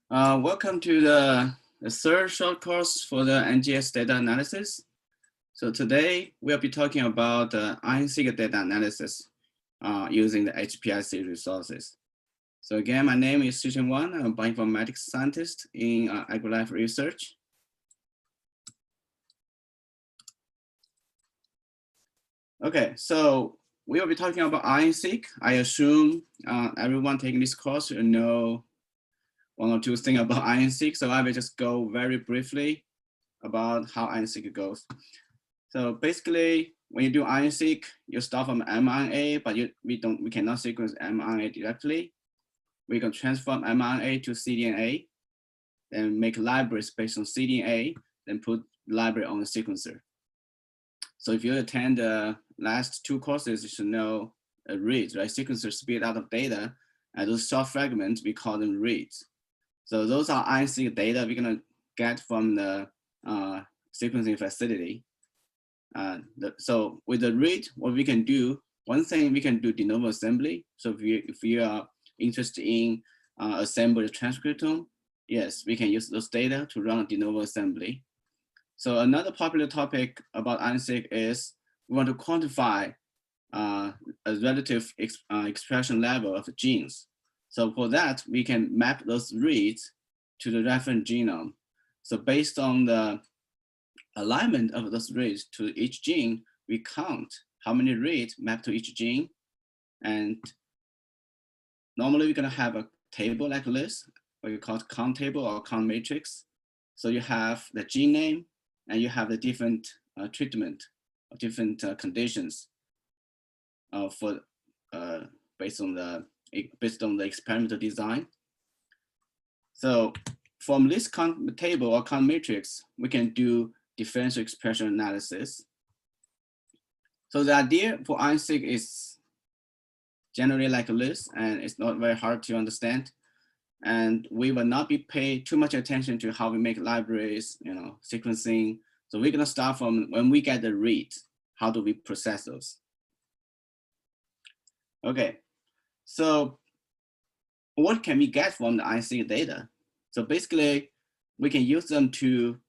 Welcome to the third short course for the NGS data analysis. So today we'll be talking about RNA-seq data analysis using the HPLC resources. So again, my name is Shishan Wang. I'm a bioinformatics scientist in AgriLife Research. Okay, so we will be talking about RNA-seq. I assume everyone taking this course will know one or two things about RNA-seq. So I will just go very briefly about how RNA-seq goes. So basically, when you do RNA-seq, you start from mRNA, but we cannot sequence mRNA directly. We can transform mRNA to cDNA, then make libraries based on cDNA, then put library on the sequencer. So if you attend the last two courses, you should know reads, right? Sequencer spit out of data, and those short fragments, we call them reads. So those are RNA-seq data we're gonna get from the sequencing facility. So with the read, what we can do, one thing we can do de novo assembly. So if you are interested in assemble the transcriptome, yes, we can use those data to run a de novo assembly. So another popular topic about RNA-seq is we want to quantify a relative expression level of genes. So for that, we can map those reads to the reference genome. So based on the alignment of those reads to each gene, we count how many reads map to each gene. And normally we're gonna have a table like this, what you call count table or count matrix. So you have the gene name and you have the different treatment or different conditions for based on the experimental design. So from this count table or count matrix, we can do differential expression analysis. So the idea for RNA-seq is generally like this, and it's not very hard to understand. And we will not be paying too much attention to how we make libraries, sequencing. So we're gonna start from when we get the read, how do we process those? Okay, so what can we get from the RNA-seq data? So basically, we can use them to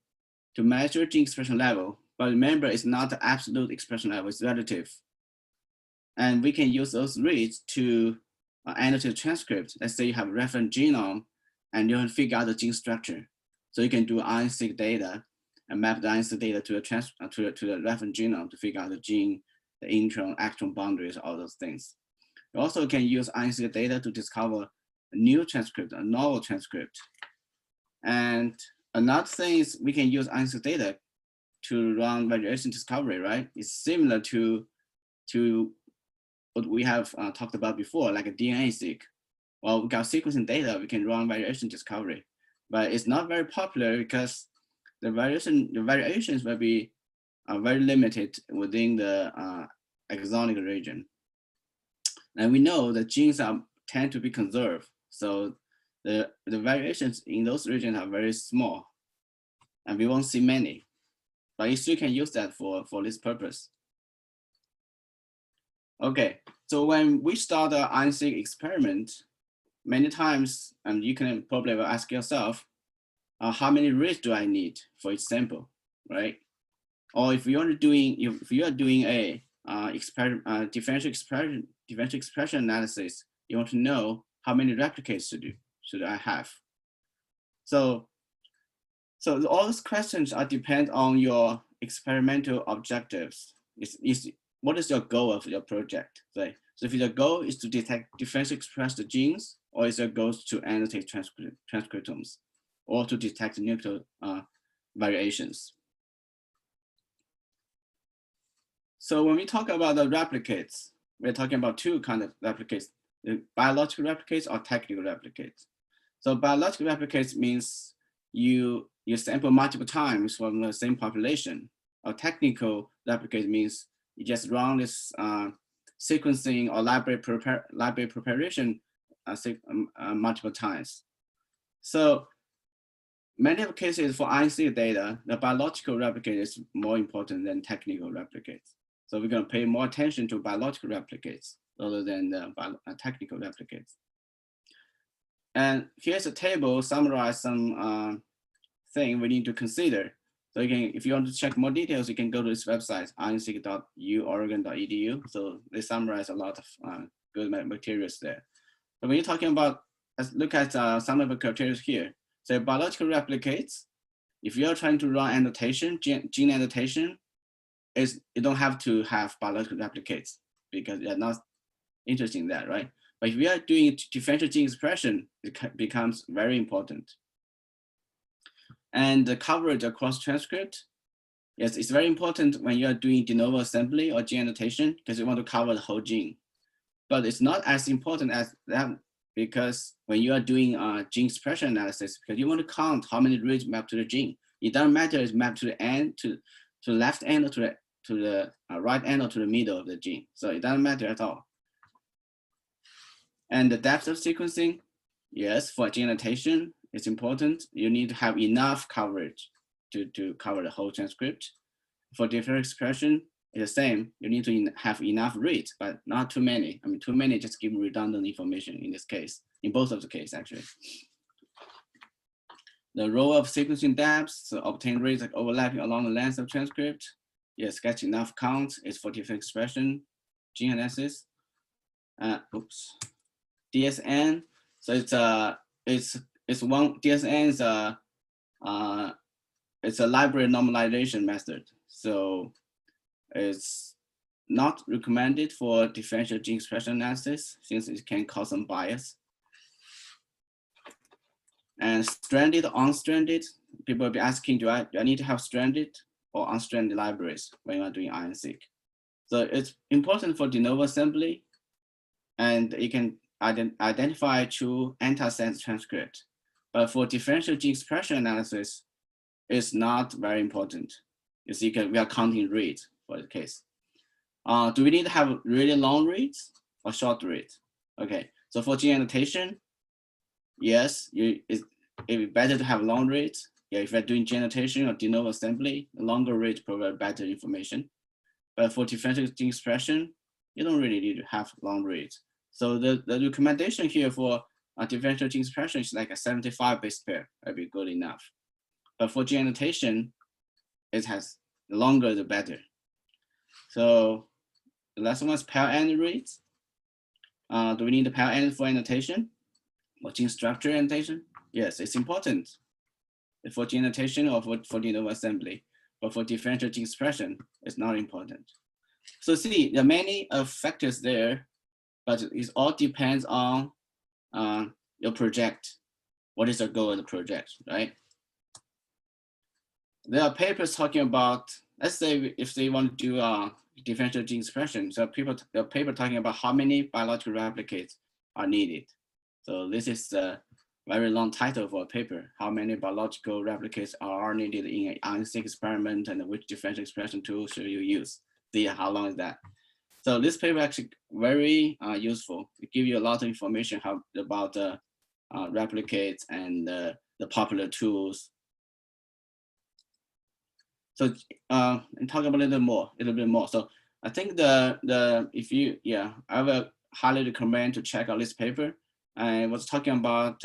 measure gene expression level, but remember, it's not the absolute expression level, it's relative. And we can use those reads to annotate transcript. Let's say you have a reference genome and you want to figure out the gene structure. So you can do RNA-seq data and map the RNA-seq data to the reference genome to figure out the gene, the intron, extron boundaries, all those things. You also can use RNA-seq data to discover a new transcript, a novel transcript. And another thing is we can use RNA-seq data to run variation discovery, right? It's similar to what we have talked about before, like a DNA-seq. Well, we got sequencing data, we can run variation discovery, but it's not very popular because the variations will be very limited within the exonic region. And we know that genes tend to be conserved. So the variations in those regions are very small and we won't see many, but you still can use that for this purpose. Okay, so when we start the RNA-seq experiment, many times, and you can probably ask yourself, how many reads do I need for each sample, right? Or if you are doing a differential expression analysis, you want to know how many replicates should I have. So all these questions depend on your experimental objectives. What is your goal of your project? Right? So if your goal is to detect differentially expressed genes, or is your goal to annotate transcriptomes, or to detect nuclear variations? So when we talk about the replicates, we're talking about two kinds of replicates, the biological replicates or technical replicates. So biological replicates means you sample multiple times from the same population. Or technical replicate means you just run this sequencing or library preparation multiple times. So many of the cases for RNA-seq data, the biological replicate is more important than technical replicates. So we're going to pay more attention to biological replicates rather than the technical replicates. And here's a table summarize some thing we need to consider. So you can, if you want to check more details, you can go to this website, rnseq.uoregon.edu. So they summarize a lot of good materials there. So when you're talking about, let's look at some of the criteria here. So biological replicates, if you're trying to run annotation, gene annotation, you don't have to have biological replicates because you're not interested in that, right? But if we are doing differential gene expression, it becomes very important. And the coverage across transcript, yes, it's very important when you are doing de novo assembly or gene annotation because you want to cover the whole gene. But it's not as important as that because when you are doing gene expression analysis, because you want to count how many reads map to the gene. It doesn't matter if it's mapped to the end, to the left end, or to the right end, or to the middle of the gene. So it doesn't matter at all. And the depth of sequencing, yes, for gene annotation, it's important. You need to have enough coverage to cover the whole transcript. For differential expression, it's the same. You need to have enough reads, but not too many. I mean, too many just give redundant information in this case, in both of the cases, actually. The role of sequencing depth, so obtain rates like overlapping along the length of transcript. Yes, get enough count is for different expression, gene analysis. Oops. DSN, so it's one, DSN is it's a library normalization method. So it's not recommended for differential gene expression analysis since it can cause some bias. And stranded, unstranded, people will be asking, do I need to have stranded or unstranded libraries when you are doing RNA-seq? So it's important for de novo assembly, and you can identify true antisense transcript. But for differential gene expression analysis, it's not very important. You see, we are counting reads for the case. Do we need to have really long reads or short reads? Okay, so for gene annotation, yes, it'd be better to have long reads. Yeah, if you're doing gene annotation or de novo assembly, the longer reads provide better information. But for differential gene expression, you don't really need to have long reads. So the recommendation here for differential gene expression is like a 75 base pair. That'd be good enough. But for gene annotation, it has the longer the better. So the last one is pair end reads. Do we need a pair end for annotation? For gene structure annotation? Yes, it's important for gene annotation or for de novo assembly. But for differential gene expression, it's not important. So see, there are many factors there, but it all depends on your project. What is the goal of the project, right? There are papers talking about, let's say if they want to do differential gene expression, so the paper talking about how many biological replicates are needed. So this is a very long title for a paper. How many biological replicates are needed in an RNA-seq experiment, and which differential expression tool should you use? See how long is that? So this paper actually very useful. It gives you a lot of information about the replicates and the popular tools. So and talk about a little bit more. So I think I will highly recommend to check out this paper. I was talking about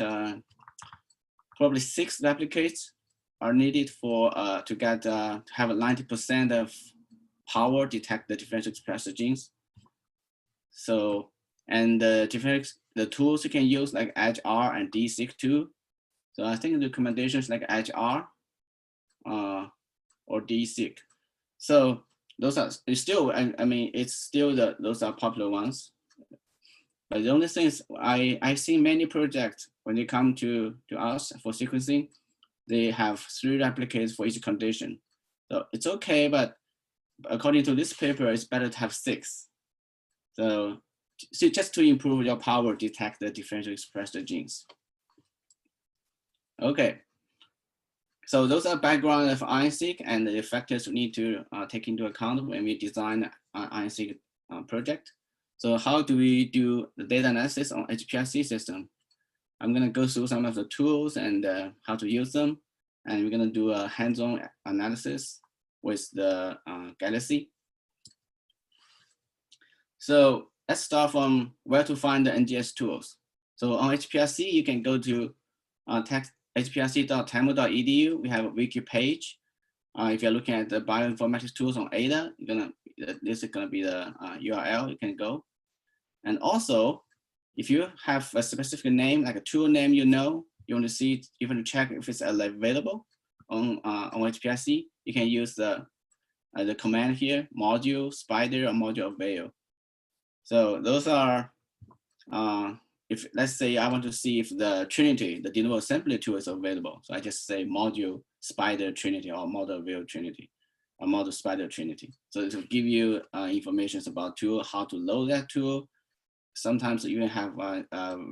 probably 6 replicates are needed for to have a 90% of power detect the differential expressor genes. So, and the tools you can use like EdgeR and DSeq2. So I think the recommendations like EdgeR or DSeq. So those are still, I mean, it's still those are popular ones. But the only thing is I've seen many projects when they come to us for sequencing, they have 3 replicates for each condition. So it's okay, but according to this paper, it's better to have 6. So just to improve your power, detect the differential expressor genes. Okay. So those are background of RNA-seq and the factors we need to take into account when we design an RNA-seq project. So how do we do the data analysis on HPLC system? I'm going to go through some of the tools and how to use them. And we're going to do a hands-on analysis with the Galaxy. So let's start from where to find the NGS tools. So on HPLC, you can go to hplc.temple.edu. We have a wiki page. If you're looking at the bioinformatics tools on Ada, this is gonna be the URL. You can go. And also, if you have a specific name, like a tool name, you want to see, you want to check if it's available on HPLC, you can use the command here, module spider or module avail. So those are, if let's say I want to see if the Trinity, the de novo assembly tool is available. So I just say module spider Trinity or model avail Trinity or model spider Trinity. So it will give you information about tool, how to load that tool. Sometimes you even have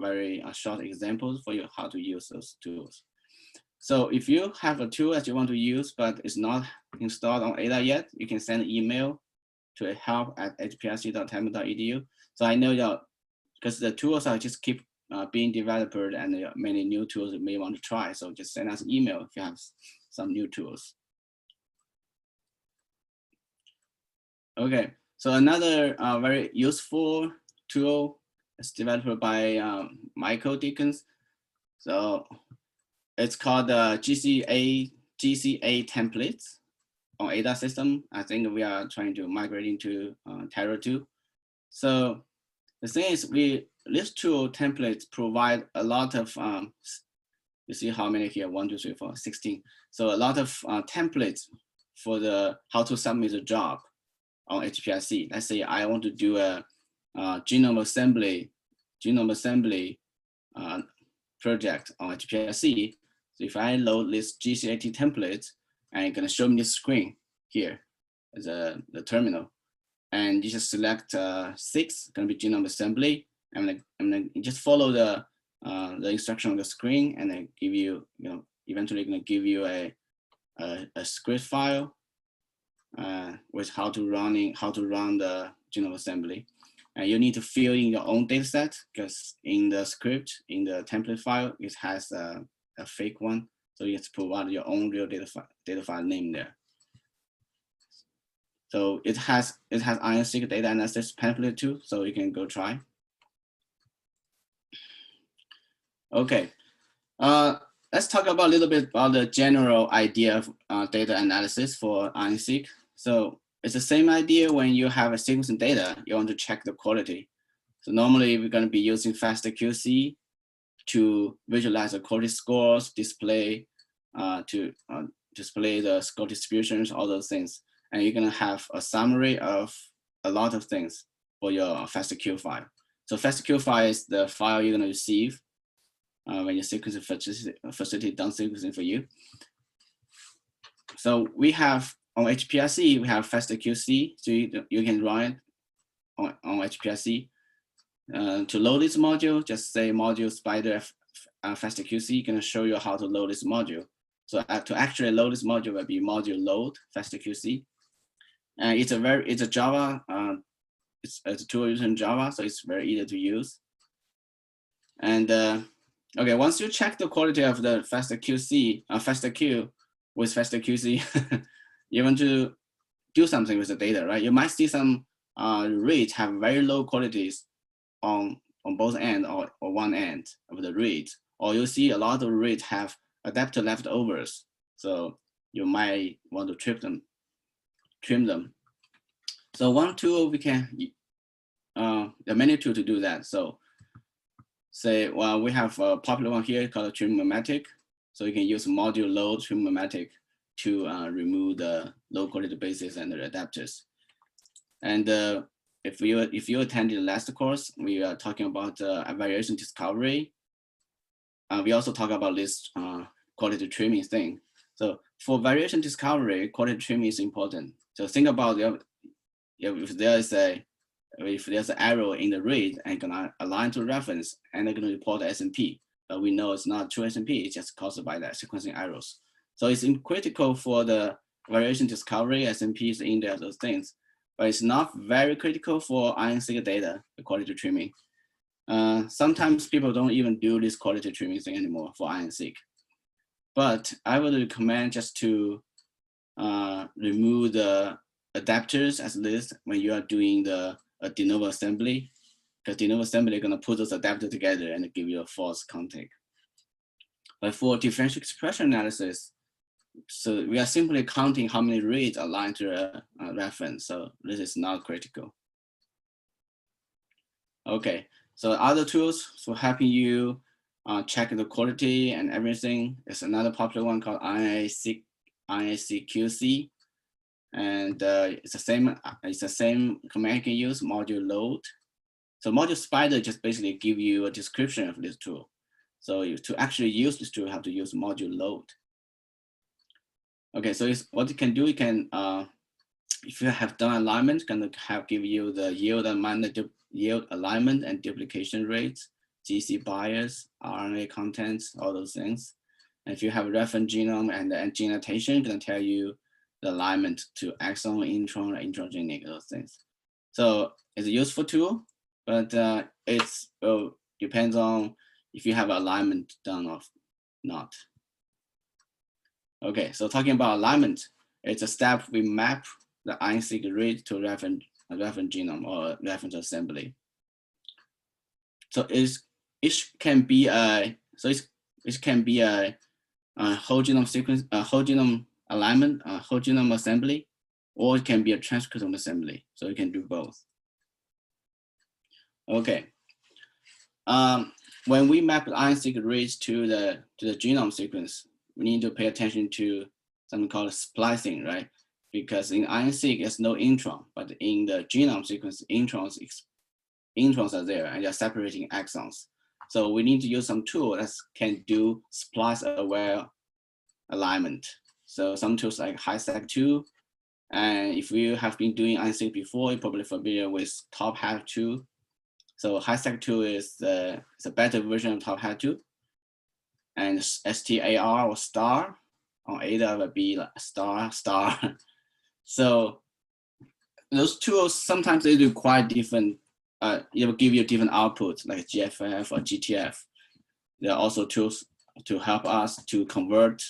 very short examples for you how to use those tools. So if you have a tool that you want to use, but it's not installed on Ada yet, you can send an email to help@hplc.temple.edu. So I know that because the tools are just keep being developed and there are many new tools you may want to try. So just send us an email if you have some new tools. Okay, so another very useful tool is developed by Michael Dickens. So it's called Gca Templates on Ada system. I think we are trying to migrate into Terra 2. So the thing is, this tool templates provide a lot of, you see how many here, 1, 2, 3, 4, 16. So a lot of templates for how to submit a job on HPLC. Let's say I want to do a genome assembly project on HPLC. So if I load this GCAT template, and it's gonna show me this screen here as the terminal, and you just select 6, gonna be genome assembly, and then you just follow the instruction on the screen, and then give you, eventually gonna give you a script file with how to run the genome assembly. And you need to fill in your own data set, because in the script, in the template file, it has a fake one. So you have to provide your own real data file name there. So it has RNA-seq data analysis pamphlet too, so you can go try. Okay, let's talk about a little bit about the general idea of data analysis for RNA-seq. So it's the same idea when you have a sequencing data, you want to check the quality. So normally we're going to be using FastQC to visualize the quality scores, display the score distributions, all those things. And you're going to have a summary of a lot of things for your FastQ file. So FastQ file is the file you're going to receive when your sequencing facility done sequencing for you. So we have on HPLC, we have FastQC, so you can run it on HPLC. To load this module, just say module spider FastQC, going to show you how to load this module. So to actually load this module will be module load FastQC. And it's a Java, it's a tool using Java, so it's very easy to use. And okay, once you check the quality of the FastQ with FastQC, you want to do something with the data, right? You might see some reads have very low qualities on both ends or one end of the reads, or you see a lot of reads have adapter leftovers. So you might want to trim them. So one tool we can, there are many tools to do that. So say, well, we have a popular one here called Trim-O-Matic. So you can use module load Trim-O-Matic to remove the low quality bases and the adapters. And if you attended the last course, we are talking about variation discovery. We also talk about this quality trimming thing. So for variation discovery, quality trimming is important. So think about if there's an error in the read and gonna align to reference, and they're gonna report the SMP. But we know it's not true SMP, it's just caused by the sequencing errors. So it's critical for the variation discovery, SMPs, index, those things. But it's not very critical for RNA-seq data, the quality trimming. Sometimes people don't even do this quality trimming thing anymore for RNA-seq. But I would recommend just to remove the adapters at least when you are doing the de novo assembly. because de novo assembly is going to put those adapters together and give you a false context. But for differential expression analysis, so we are simply counting how many reads aligned to a reference. So this is not critical. Okay, so other tools for helping you check the quality and everything is another popular one called RNA-seq QC. And it's the same command you can use, module load. So module spider just basically give you a description of this tool. So to actually use this tool, you have to use module load. Okay, so what you can do, you can, if you have done alignment, can give you the yield alignment and duplication rates, GC bias, RNA contents, all those things. And if you have a reference genome and the gene annotation, it can tell you the alignment to exon, intron, introgenic, those things. So it's a useful tool, but it depends on if you have alignment done or not. Okay, so talking about alignment, it's a step we map the RNA-seq read to a reference genome or reference assembly. So it can be a whole genome sequence, a whole genome alignment, a whole genome assembly, or it can be a transcriptome assembly. So you can do both. Okay. When we map the RNA-seq reads to the genome sequence, we need to pay attention to something called splicing, right? Because in RNA-seq, there's no intron, but in the genome sequence, introns are there and they're separating exons. So we need to use some tool that can do splice-aware alignment. So some tools like HiSec2, and if you have been doing RNA-seq before, you're probably familiar with Top Hat 2. So HiSec2 is a better version of Top Hat 2. And STAR or star on ADA would be like star. So those tools, sometimes they do quite different, it will give you different outputs like GFF or GTF. There are also tools to help us to convert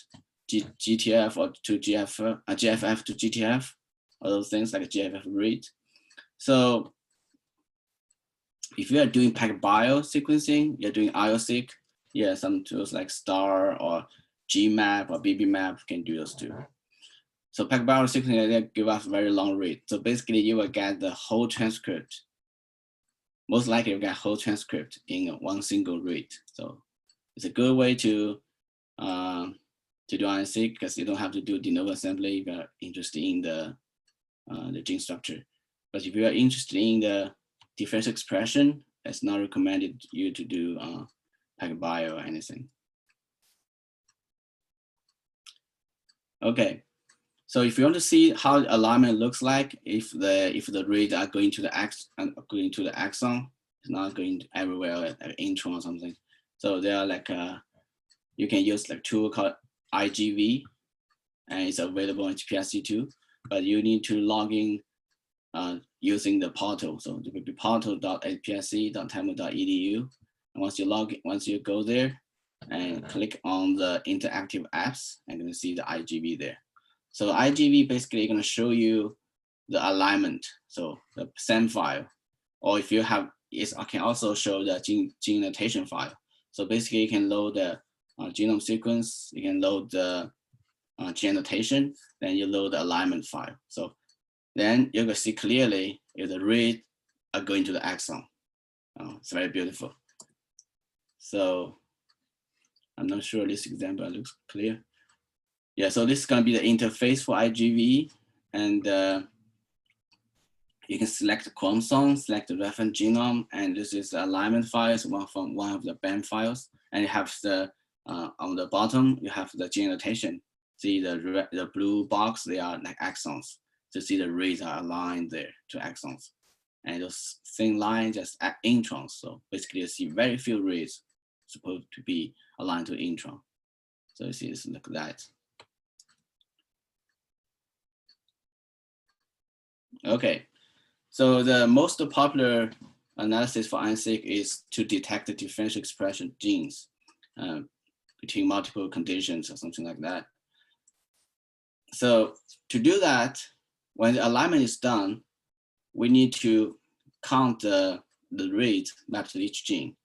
GTF or to GFF to GTF, all those things like a GFF read. So if you are doing PacBio sequencing, you're doing IO-seq, yeah, some tools like STAR or GMAP or BBMAP can do those too. So PacBio sequencing, they give us very long read. So basically you will get the whole transcript. Most likely you get whole transcript in one single read. So it's a good way to do RNA-seq because you don't have to do de novo assembly if you're interested in the gene structure. But if you are interested in the differential expression, it's not recommended you to do PacBio or anything. Okay, so if you want to see how the alignment looks like, if the reads are going to the axon, it's not going everywhere like intron or something. So they are like you can use like tool called IGV, and it's available in GPSC2, but you need to log in using the portal. So it will be portal.hpsc.temu.edu. And once you go there and click on the interactive apps, and you're gonna see the IGV there. So IGV basically gonna show you the alignment. So the SAM file, or if you have, I can also show the gene annotation file. So basically you can load the genome sequence, you can load the gene annotation, then you load the alignment file. So then you can see clearly if the read are going to the axon. It's very beautiful. So I'm not sure this example looks clear. Yeah, so this is going to be the interface for IGV, and you can select the chromosome, select the reference genome, and this is the alignment files, from one of the BAM files, and you have the on the bottom you have the gene annotation. See the blue box, they are like axons. To see the reads are aligned there to axons, and those thin lines just introns. So basically, you see very few reads supposed to be aligned to intron. So you see it's like that. Okay, so the most popular analysis for RNA-seq is to detect the differential expression genes between multiple conditions or something like that. So to do that, when the alignment is done, we need to count the the reads mapped to each gene.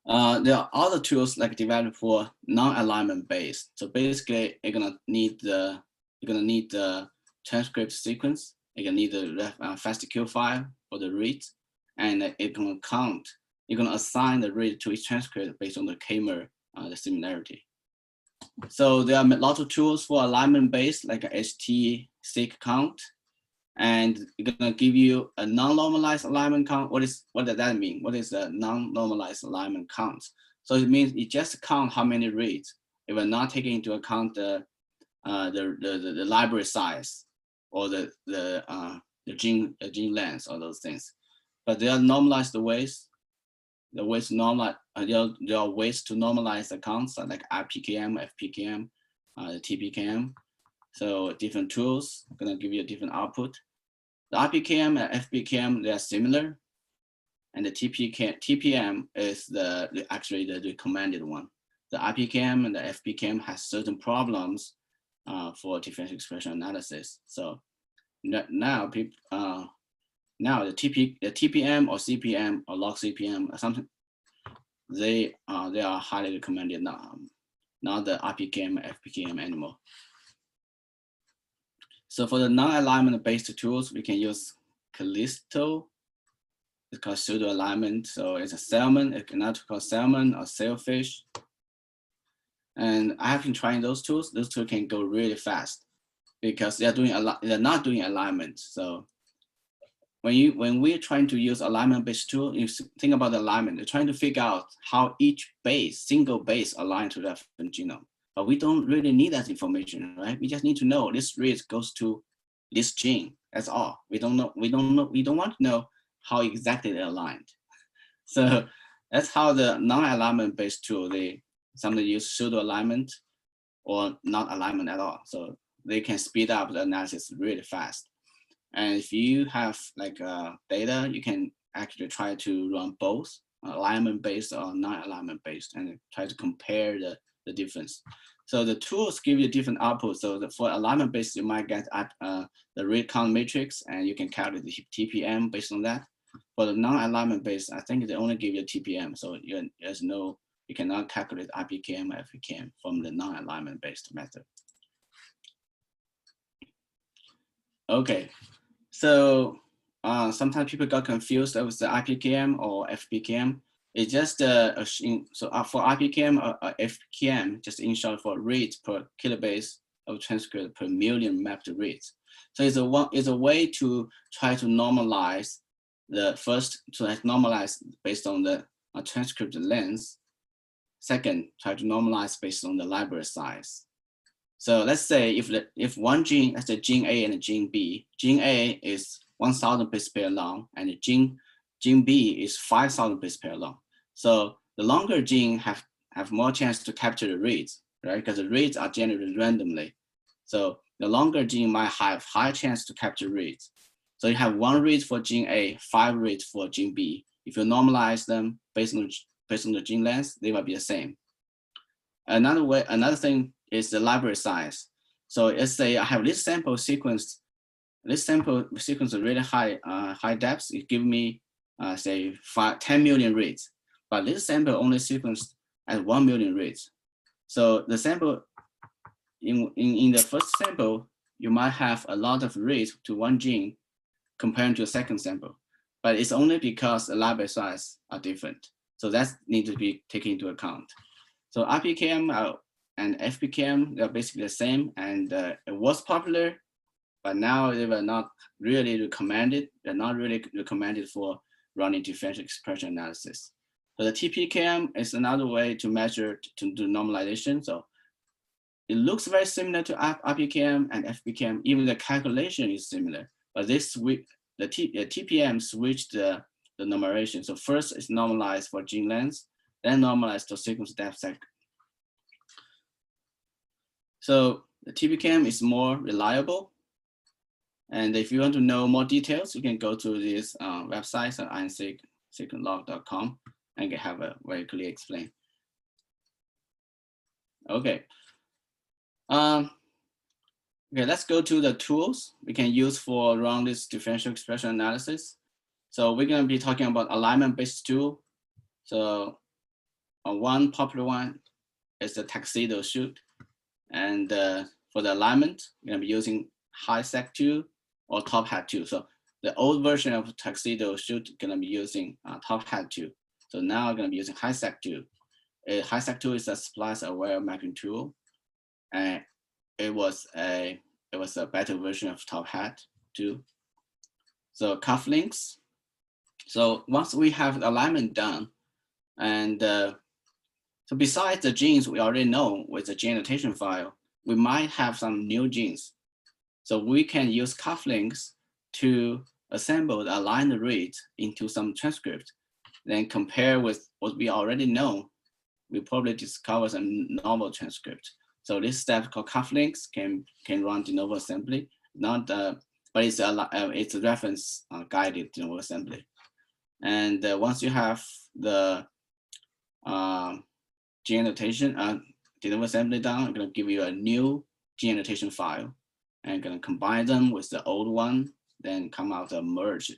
There are other tools like developed for non-alignment based. So basically, you're gonna need the transcript sequence. You're gonna need the FASTQ file for the reads, and it's gonna count. You're gonna assign the read to each transcript based on the k-mer, the similarity. So there are a lot of tools for alignment based, like a HT-seq count, and it's gonna give you a non-normalized alignment count. What does that mean? What is a non-normalized alignment count? So it means it just count how many reads. It will not take into account the library size or the gene length or those things. But there are normalized ways. The ways to normalize, there are ways to normalize the counts like RPKM, FPKM, TPKM. So different tools are gonna give you a different output. The RPKM and FPKM, they are similar. And the TPM is actually the recommended one. The RPKM and the FPKM has certain problems for differential expression analysis. So now the TPM or CPM or log CPM or something, they are highly recommended now, not the RPKM, FPKM anymore. So for the non-alignment based tools, we can use Callisto. It's called pseudo alignment. So it's a salmon, it cannot call salmon or sailfish. And I have been trying those tools. Those tools can go really fast because they're not doing alignment. So when we're trying to use alignment-based tool, you think about the alignment. They're trying to figure out how each single base align to the genome. But we don't really need that information, right? We just need to know this read goes to this gene. That's all. We don't want to know how exactly they're aligned. So that's how the non-alignment-based tool, they sometimes use pseudo alignment or not alignment at all. So they can speed up the analysis really fast. And if you have like data, you can actually try to run both alignment based or non-alignment based and try to compare the difference. So the tools give you different outputs. So for alignment based, you might get the read count matrix and you can calculate the TPM based on that. For the non-alignment based, I think they only give you TPM. So you cannot calculate RPKM or FPKM from the non-alignment based method. Okay. So sometimes people got confused with the RPKM or FPKM. It's just so for RPKM or FPKM, just in short for reads per kilobase of transcript per million mapped reads. So it's a way to try to normalize normalize based on the transcript length. Second, try to normalize based on the library size. So let's say if one gene, let's say gene A and gene B, gene A is 1,000 base pair long and gene B is 5,000 base pair long. So the longer gene have more chance to capture the reads, right? Because the reads are generated randomly. So the longer gene might have high chance to capture reads. So you have 1 read for gene A, 5 reads for gene B. If you normalize them based on the gene length, they will be the same. Another thing is the library size. So let's say I have this sample sequence of really high depths. It give me say 10 million reads, but this sample only sequenced at 1 million reads. So the sample in the first sample, you might have a lot of reads to one gene compared to a second sample, but it's only because the library size are different. So that needs to be taken into account. So RPKM and FPKM, they're basically the same, and it was popular, but now they were not really recommended. They're not really recommended for running differential expression analysis. So the TPKM is another way to measure, to do normalization. So it looks very similar to RPKM and FPKM, even the calculation is similar, but the TPM switched the numeration. So first it's normalized for gene length, then normalized to sequence depth second. So the TPKM is more reliable. And if you want to know more details, you can go to this website at rna-seq.com and have a very clear explain. Okay. Okay, let's go to the tools we can use for run this differential expression analysis. So we're going to be talking about alignment-based tool. So one popular one is the Tuxedo shoot. And for the alignment, we're going to be using high-sec tool or top hat tool. So the old version of Tuxedo shoot going to be using top hat tool. So now I'm going to be using high-sec tool. High-sec tool is a splice-aware mapping tool, and it was a better version of top hat tool. So cufflinks. So once we have the alignment done, and so besides the genes we already know with the gene annotation file, we might have some new genes. So we can use cufflinks to assemble the aligned read into some transcript, then compare with what we already know. We probably discover some novel transcript. So this step called cufflinks can run de novo assembly, not but it's a reference guided de novo assembly. And once you have the gene annotation de novo assembly done, I'm going to give you a new gene annotation file, and I'm going to combine them with the old one, then come out a merged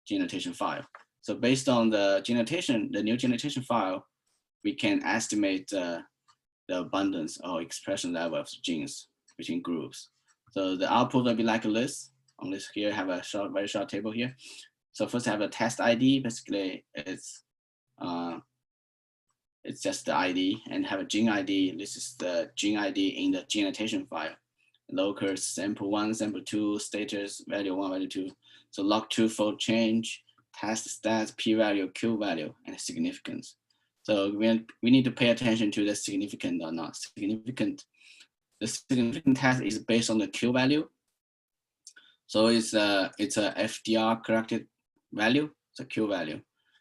gene annotation file. So based on the gene annotation, the new gene annotation file, we can estimate the abundance or expression level of genes between groups. So the output will be like this. On this here, I have a very short table here. So first I have a test ID. Basically, it's just the ID, and have a gene ID. This is the gene ID in the gene annotation file. Locus, sample 1, sample 2, status, value 1, value 2. So log 2 fold change, test stats, p-value, q-value, and significance. So we need to pay attention to the significant or not significant. The significant test is based on the q-value. So it's a FDR corrected value, it's a q-value.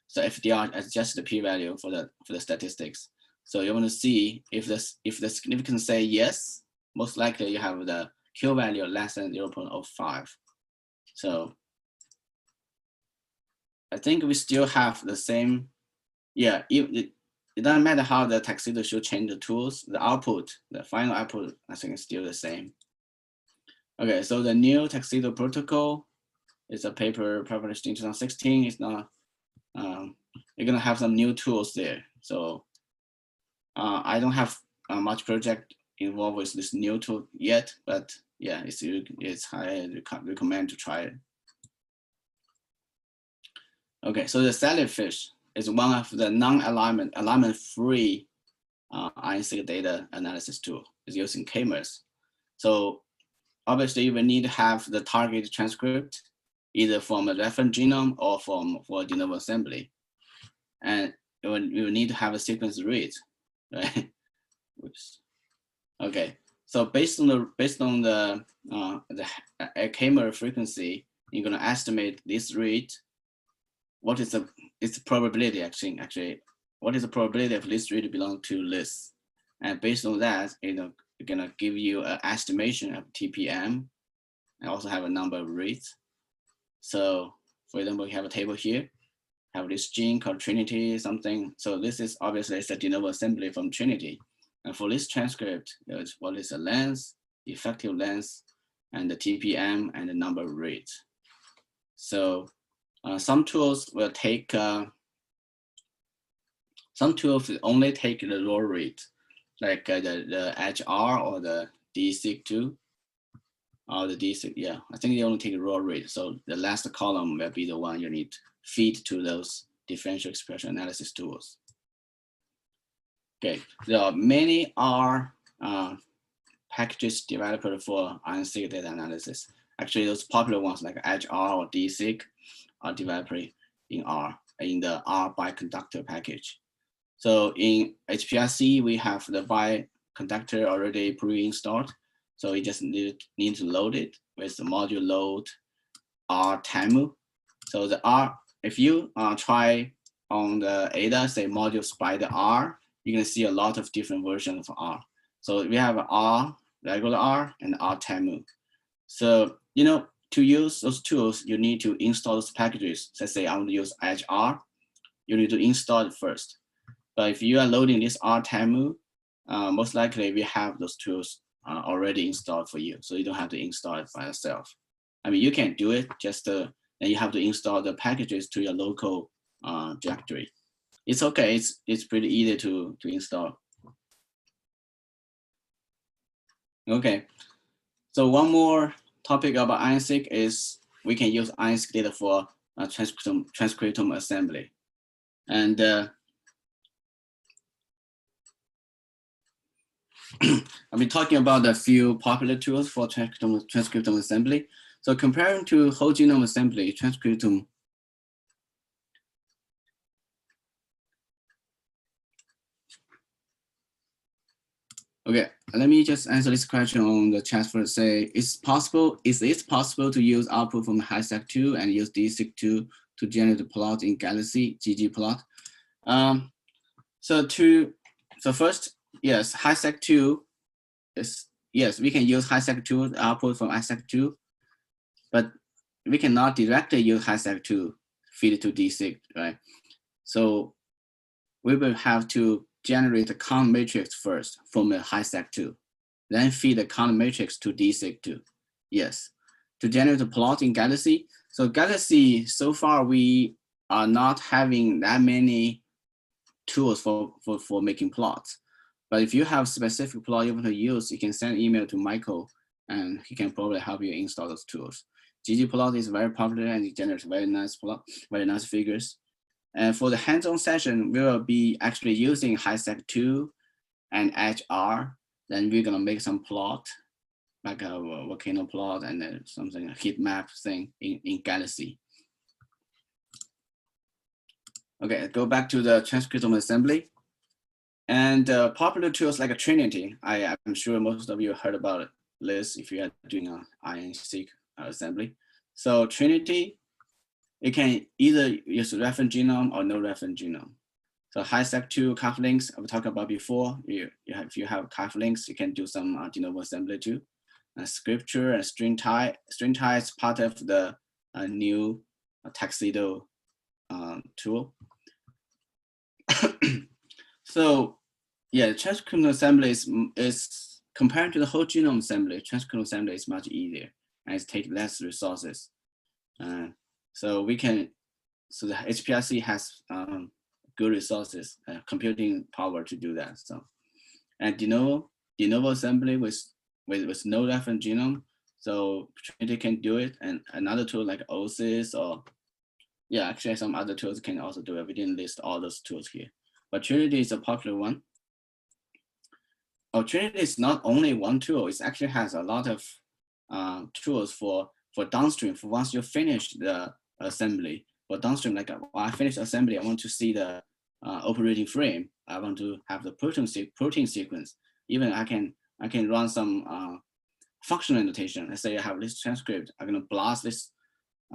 So FDR is just the p-value for the statistics. So you want to see if the significance say yes, most likely you have the q-value less than 0.05. So I think we still have the same. Yeah, it doesn't matter how the Tuxedo should change the tools. The output, the final output, I think is still the same. Okay, so the new Tuxedo Protocol is a paper published in 2016. It's not. You're gonna have some new tools there. So I don't have much project involved with this new tool yet, but yeah, it's highly recommend to try it. Okay, so the Sallyfish is one of the alignment-free RNA-seq data analysis tool. It's using k-mers. So obviously you will need to have the target transcript either from a reference genome or for de novo assembly. And you will need to have a sequence read, right? Oops. Okay, so based on the k-mer frequency, you're gonna estimate this read. What is its probability actually? What is the probability of this read belong to this? And based on that, it's gonna give you an estimation of TPM, and also have a number of reads. So for example, we have a table here, have this gene called Trinity something. So this is obviously it's a de novo assembly from Trinity. And for this transcript, what is the length, the effective length, and the TPM, and the number of reads. So some tools will take, some tools will only take the raw read, like the HR or the D-seq2, or the D-seq, yeah, I think they only take raw read. So the last column will be the one you need to feed to those differential expression analysis tools. Okay, there are many R packages developed for RNA-seq data analysis. Actually, those popular ones like HR or D-seq are developed in R, in the R biconductor package. So in HPLC, we have the biconductor already pre-installed. So you just need to load it with the module load R TAMU. So the R, if you try on the ADA, say module spider R, you're gonna see a lot of different versions of R. So we have R, regular R, and R TAMU. So, to use those tools, you need to install those packages. Let's say I want to use HR, you need to install it first. But if you are loading this R TAMU, most likely we have those tools already installed for you. So you don't have to install it by yourself. I mean, you can do it, just then you have to install the packages to your local directory. It's okay. It's pretty easy to install. Okay. So one more topic about RNA-seq is we can use RNA-seq data for transcriptome assembly. And I'll be talking about a few popular tools for transcriptome assembly. So comparing to whole genome assembly, transcriptome. Okay, let me just answer this question on the chat first. Say, is it possible to use output from HiSeq2 and use DSeq2 to generate the plot in Galaxy ggplot? So first, yes, HiSeq2 is, yes, we can use HiSeq2 output from HiSeq2, but we cannot directly use HiSeq2 feed it to DSeq, right? So we will have to generate the count matrix first from a HiSeq2, then feed the count matrix to DSeq2. Yes, to generate the plot in Galaxy. So Galaxy, so far we are not having that many tools for making plots. But if you have specific plot you want to use, you can send email to Michael and he can probably help you install those tools. ggplot is very popular and it generates very nice plot, very nice figures. And for the hands-on session, we will be actually using HiSeq2 and HR. Then we're gonna make some plot, like a volcano plot and then something, a heat map thing in Galaxy. Okay, go back to the transcriptome assembly. And popular tools like a Trinity, I'm sure most of you heard about this if you are doing an RNA-seq assembly. So Trinity, it can either use reference genome or no reference genome. So HiSeq2 cuff links, I talked about before. If you have cuff links, you can do some de novo assembly too. Scripture and string tie. String tie is part of the new Tuxedo tool. So yeah, transcriptome assembly is compared to the whole genome assembly, transcriptome assembly is much easier and it takes less resources. So the HPLC has good resources, computing power to do that. So, and de novo assembly with no reference genome, so Trinity can do it, and another tool like OSIS or yeah, actually some other tools can also do it. We didn't list all those tools here, but Trinity is a popular one. Oh, Trinity is not only one tool; it actually has a lot of tools for downstream. For once you finish the assembly, for downstream, like when I finish assembly, I want to see the operating frame. I want to have the protein sequence. Even I can run some functional annotation. Let's say I have this transcript. I'm gonna blast this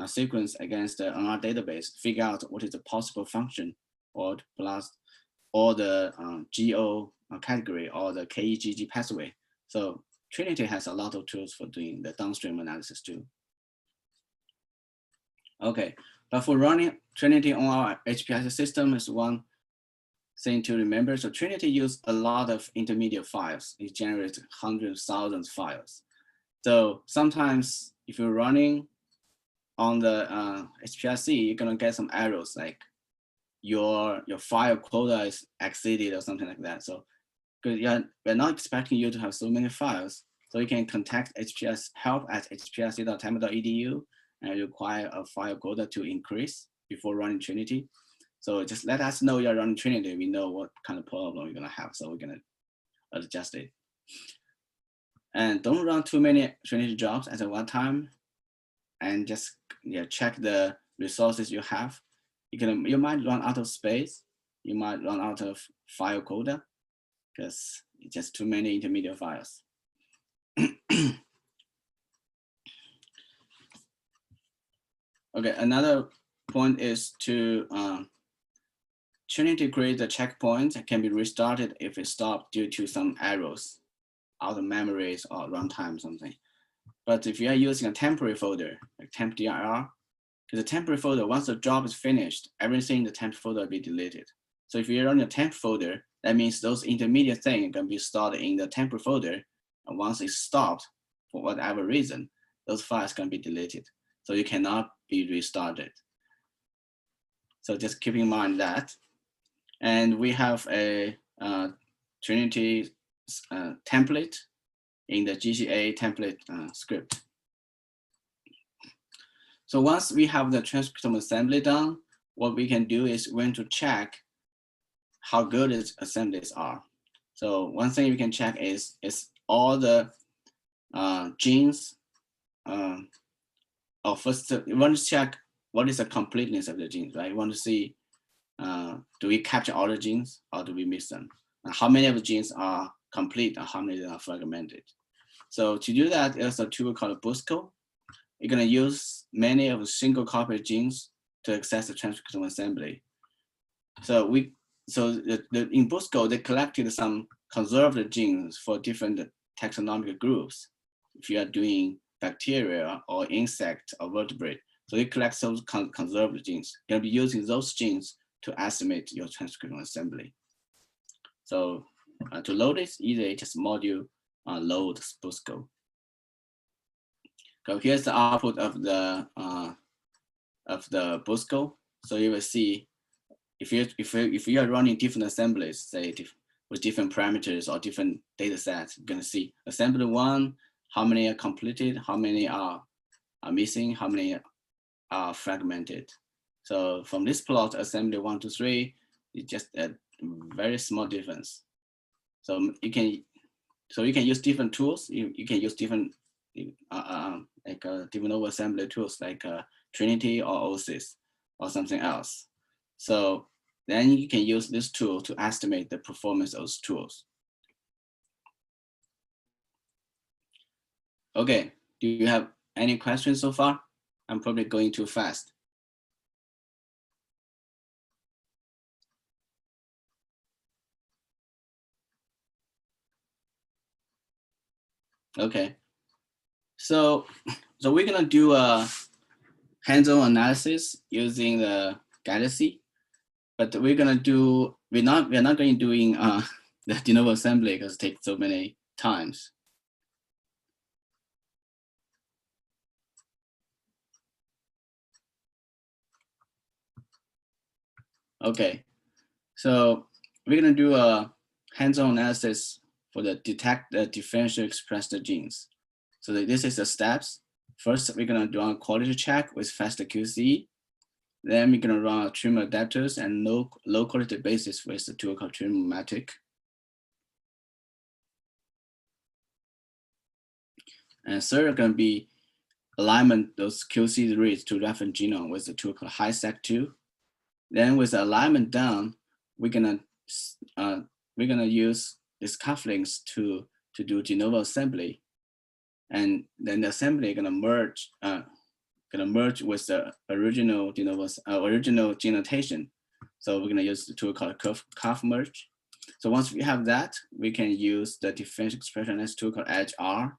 sequence against on our database, figure out what is the possible function, or blast all the GO category or the KEGG pathway. So Trinity has a lot of tools for doing the downstream analysis too. Okay, but for running Trinity on our HPLC system is one thing to remember. So Trinity uses a lot of intermediate files. It generates hundreds, thousands of files. So sometimes if you're running on the HPLC, you're gonna get some errors like your file quota is exceeded or something like that. So because we're not expecting you to have so many files, so you can contact HPLC help at hplc.temple.edu and require a file quota to increase before running Trinity. So just let us know you're running Trinity. We know what kind of problem you're gonna have, so we're gonna adjust it. And don't run too many Trinity jobs at one time, and just check the resources you have. You might run out of space. You might run out of file quota because it's just too many intermediate files. Okay, another point is to Trinity create a checkpoint that can be restarted if it stopped due to some errors, out of memories or runtime something. But if you are using a temporary folder, like temp dir, because the temporary folder, once the job is finished, everything in the temp folder will be deleted. So if you're running a temp folder, that means those intermediate things can be stored in the temporary folder. And once it's stopped, for whatever reason, those files can be deleted. so it cannot be restarted. So just keep in mind that. And we have a Trinity template in the Gca template script. So once we have the transcriptome assembly done, what we can do is we want to check how good its assemblies are. So one thing we can check is all the genes, or first we want to check what is the completeness of the genes, right? We want to see, do we capture all the genes or do we miss them? And how many of the genes are complete and how many are fragmented? So to do that, there's a tool called Busco. You're gonna use many of the single copy genes to access the transcriptome assembly. So in Busco, they collected some conserved genes for different taxonomic groups. If you are doing bacteria or insect or vertebrate, so they collect those conserved genes. You're gonna be using those genes to estimate your transcriptome assembly. So to load it, either just module load Busco. So here's the output of the Busco. So you will see if you are running different assemblies, say with different parameters or different data sets, you're gonna see assembly 1, how many are completed, how many are missing, how many are fragmented. So from this plot, assembly 1 to 3, it's just a very small difference. So you can use different tools. You can use different de novo assembly tools like Trinity or OSIS or something else. So then you can use this tool to estimate the performance of those tools. Okay, do you have any questions so far? I'm probably going too fast. Okay, so we're gonna do a hands-on analysis using the Galaxy, but we're not going to doing the de novo assembly because it takes so many times. Okay, so we're gonna do a hands-on analysis for the detect the differential expressed genes. So this is the steps. First, we're gonna do a quality check with fast QC. Then we're gonna run trim adapters and low quality basis with the tool called Trim-O-Matic. And third, gonna be alignment those QC reads to reference genome with the tool called HiSec2. Then with the alignment done, we're gonna use these cufflinks to do de novo assembly, and then the assembly gonna merge with the original de novo original gene annotation. So we're gonna use the tool called cuff merge. So once we have that, we can use the differential expression as tool called EdgeR,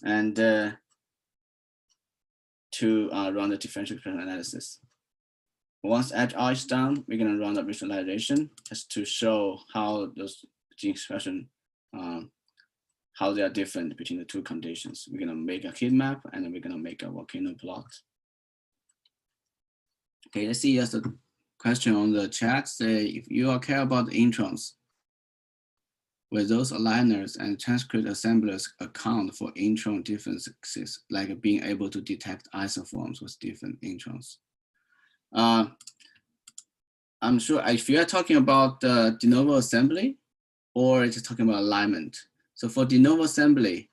and to run the differential expression analysis. Once EdgeR is done, we're gonna run the visualization just to show how those gene expression, how they are different between the two conditions. We're gonna make a heat map and then we're gonna make a volcano plot. Okay, let's see just a question on the chat. Say, if you all care about the introns, will those aligners and transcript assemblers account for intron differences, like being able to detect isoforms with different introns? I'm sure if you are talking about the de novo assembly or just talking about alignment. So for de novo assembly,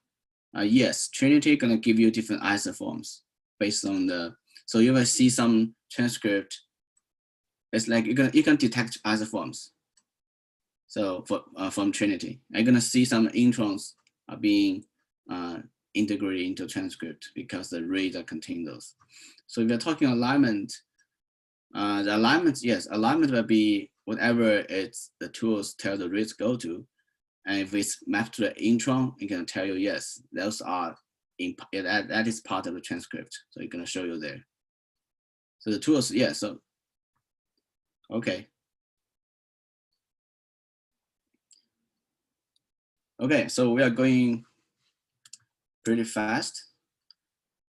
yes, Trinity gonna give you different isoforms based on the, so you will see some transcript. It's like you can detect isoforms. So from Trinity, you're gonna see some introns are being integrated into transcript because the reads are contain those. So if you're talking alignment, the alignment, yes, alignment will be whatever it's the tools tell the reads go to. And if it's mapped to the intron, it's gonna tell you, yes, those are, that is part of the transcript. So it's gonna show you there. So the tools, yeah, so, okay. Okay, so we are going pretty fast.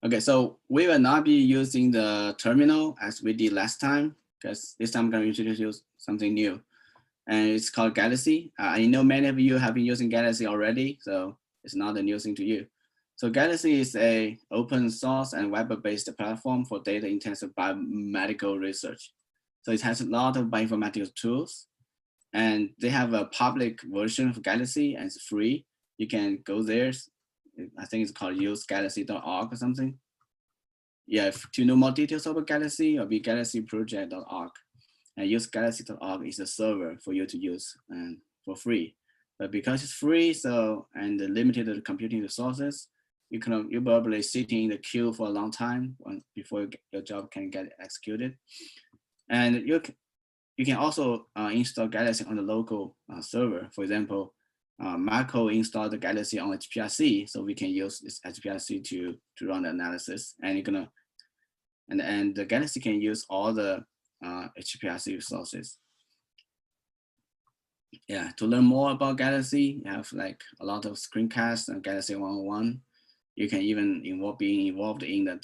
Okay, so we will not be using the terminal as we did last time, because this time I'm going to introduce you something new. And it's called Galaxy. I know many of you have been using Galaxy already, so it's not a new thing to you. So Galaxy is a open source and web-based platform for data-intensive biomedical research. So it has a lot of bioinformatics tools, and they have a public version of Galaxy, and it's free. You can go there. I think it's called usegalaxy.org or something. Yeah, to know more details about Galaxy, or be galaxyproject.org. And usegalaxy.org is a server for you to use and for free. But because it's free, so and the limited computing resources, you're probably sitting in the queue for a long time before your job can get executed. And you can also install Galaxy on the local server. For example, Marco installed the Galaxy on HPRC, so we can use this HPRC to run the analysis. And you're gonna and the Galaxy can use all the HPRC resources. Yeah, to learn more about Galaxy, you have like a lot of screencasts on Galaxy 101. You can even be involved in the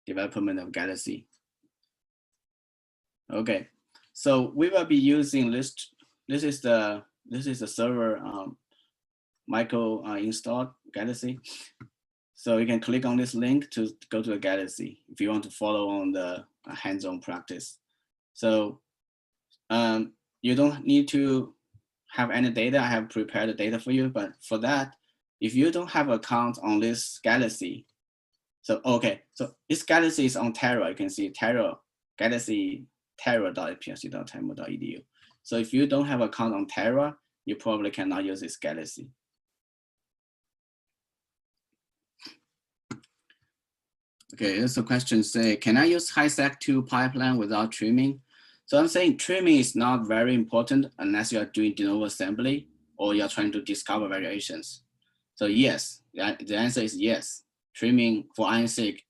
development of Galaxy. Okay, so we will be using this. This is the server Michael installed Galaxy. So you can click on this link to go to the Galaxy if you want to follow on the hands-on practice. So you don't need to have any data. I have prepared the data for you, but for that, if you don't have an account on this Galaxy, so okay, so this Galaxy is on Terra. You can see Terra, Galaxy terra.ipsc.temo.edu. So if you don't have an account on Terra, you probably cannot use this Galaxy. Okay, here's a question say, can I use HiSec2 pipeline without trimming? So I'm saying trimming is not very important unless you are doing de novo assembly or you're trying to discover variations. So yes, the answer is yes. Trimming for RNA-seq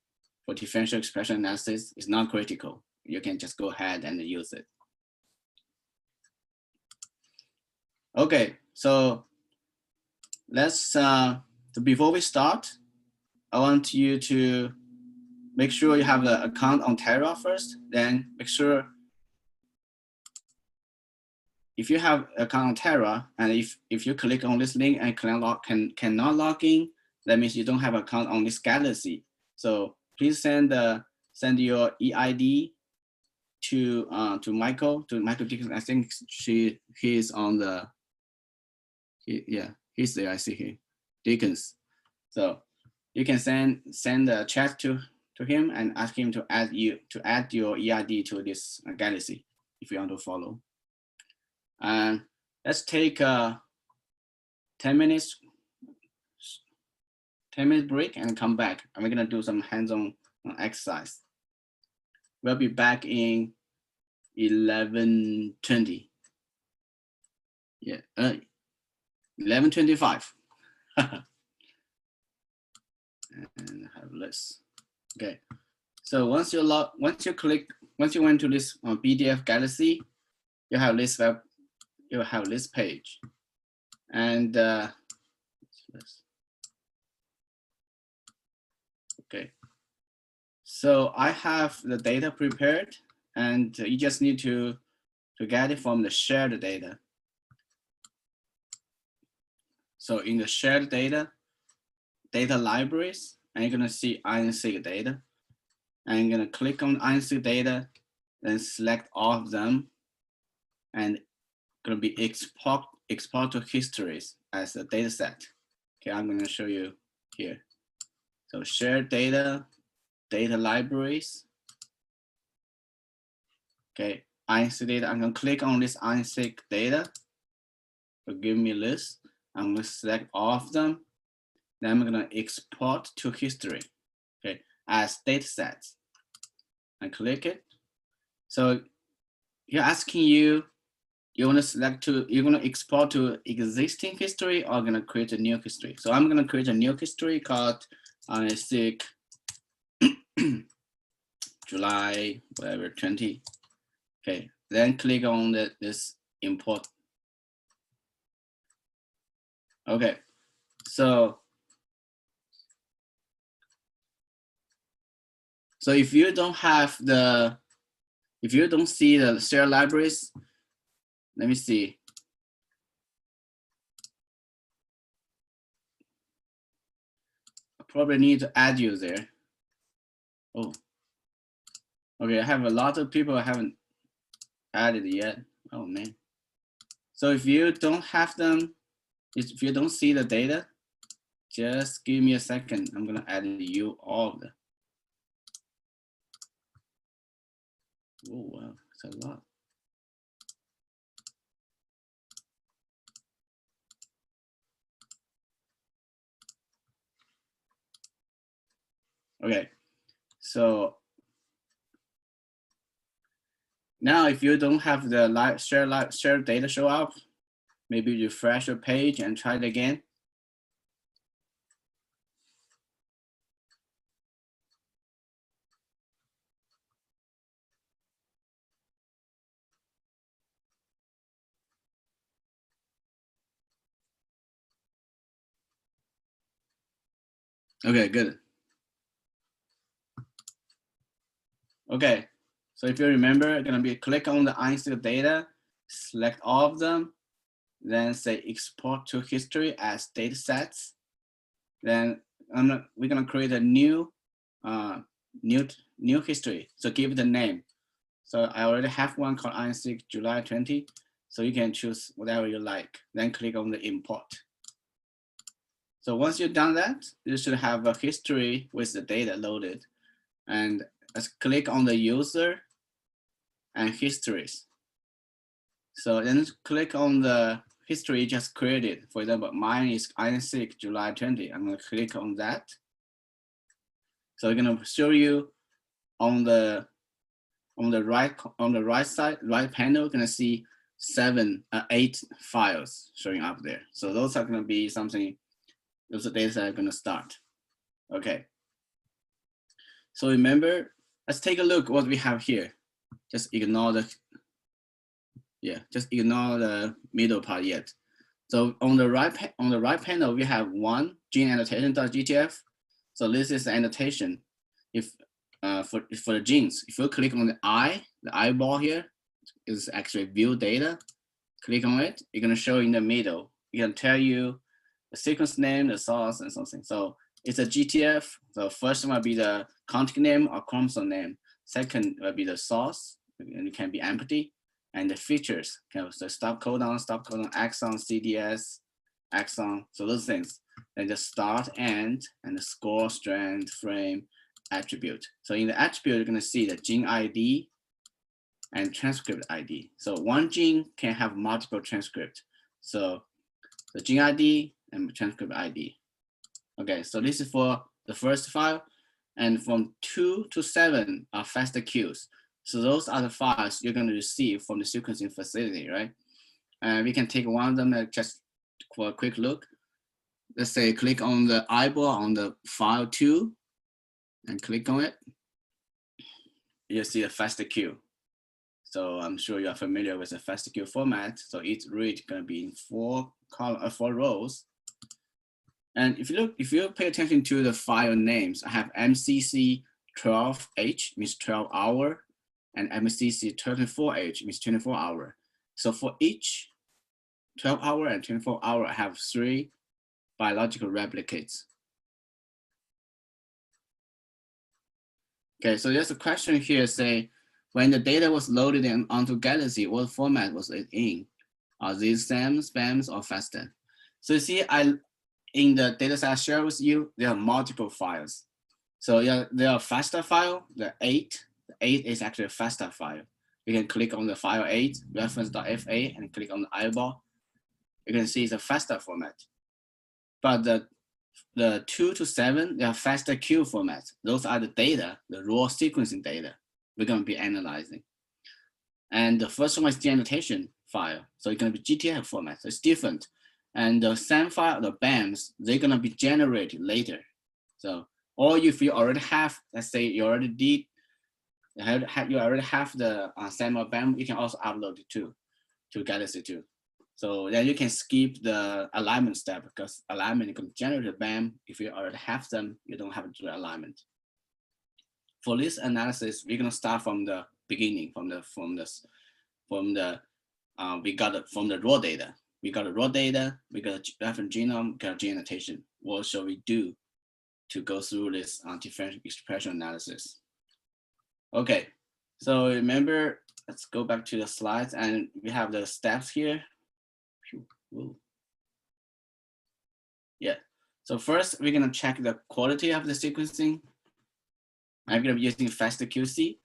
for differential expression analysis is not critical. You can just go ahead and use it. Okay, so let's, so before we start, I want you to make sure you have the account on Terra first, then make sure if you have account on Terra, and if you click on this link and cannot log in, that means you don't have account on this Galaxy. So please send your EID to Michael Dickinson. I think he's on the he's there. I see him, Dickens. So you can send a chat to him and ask him to add your EID to this Galaxy if you want to follow. And let's take a 10 minutes break and come back. And we're gonna do some hands-on exercise. We'll be back in 11:20. Yeah, 11:25. And have this. Okay. So once you went to this PDF Galaxy, you have this page, and okay. So I have the data prepared, and you just need to get it from the shared data. So in the shared data libraries, and you're gonna see RNA-seq data, and you're gonna click on RNA-seq data, then select all of them, and gonna be export to histories as a data set. Okay, I'm gonna show you here. So shared data libraries. Okay, RNA-seq data, I'm gonna click on this RNA-seq data. So give me a list. I'm gonna select all of them. Then I'm gonna export to history, okay, as data sets. I click it. So you're asking you want to you're gonna export to existing history or gonna create a new history. So I'm gonna create a new history called RNA-seq July, whatever, 20. Okay, then click on this import. Okay, so So if you don't have the, if you don't see the shared libraries, let me see. I probably need to add you there. Oh, okay. I have a lot of people I haven't added yet. Oh man. So if you don't have them, if you don't see the data, just give me a second. I'm gonna add you all of them. Oh wow, it's a lot. Okay, so now if you don't have the shared data show up, maybe refresh your page and try it again. Okay, good. Okay, so if you remember, it's gonna be click on the RNA-seq data, select all of them, then say export to history as data sets. Then we're gonna create a new history. So give it a name. So I already have one called RNA-seq July 20. So you can choose whatever you like. Then click on the import. So once you've done that, you should have a history with the data loaded. And let's click on the user and histories. So then click on the history you just created. For example, mine is RNA-seq July 20. I'm gonna click on that. So we're gonna show you on the right side, right panel, you're gonna see 8 files showing up there. So those are gonna be something, those are data are gonna start. Okay. So remember, let's take a look what we have here. Just ignore the, just ignore the middle part yet. So on the right panel, we have one gene annotation.gtf. So this is the annotation. If for the genes, if you click on the eyeball here, is actually view data. Click on it, you're gonna show in the middle. It can tell you the sequence name, the source, and something. So it's a GTF. So first one will be the contact name or chromosome name. Second will be the source, and it can be empty. And the features, so stop codon, exon, CDS, exon, so those things. Then the start, end, and the score, strand, frame, attribute. So in the attribute, you're gonna see the gene ID and transcript ID. So one gene can have multiple transcripts. So the gene ID and transcript ID. Okay, so this is for the first file. And from 2 to 7 are faster queues. So those are the files you're going to receive from the sequencing facility, right? We can take one of them just for a quick look. Let's say click on the eyeball on the file 2 and click on it. You'll see a faster queue. So I'm sure you are familiar with the faster queue format. So each read going to be in 4 rows. And if you pay attention to the file names, I have MCC 12H, means 12 hour, and MCC 24H, means 24 hour. So for each 12 hour and 24 hour, I have 3 biological replicates. Okay, so there's a question here, say, when the data was loaded onto Galaxy, what format was it in? Are these SAM, SPAMs, or FASTA? So you see, in the data set I share with you, there are multiple files. So yeah, there are FASTA file, the 8 is actually a FASTA file. You can click on the file 8, reference.fa, and click on the eyeball. You can see it's a FASTA format. But the 2 to 7, they are FASTA-Q format. Those are the data, the raw sequencing data we're going to be analyzing. And the first one is the annotation file. So it's going to be GTF format. So it's different. And the SAM file, the BAMs, they're going to be generated later. So, or if you already have, let's say you already did, you already have the SAM or BAM, you can also upload it to Galaxy 2. So then you can skip the alignment step, because alignment you can generate a BAM. If you already have them, you don't have to do alignment. For this analysis, we're gonna start from the beginning, from the we got it from the raw data. We got the raw data, we got a reference genome, got gene annotation. What shall we do to go through this differential expression analysis? Okay, so remember, let's go back to the slides, and we have the steps here. Whoa. Yeah, so first we're gonna check the quality of the sequencing. I'm gonna be using FastQC.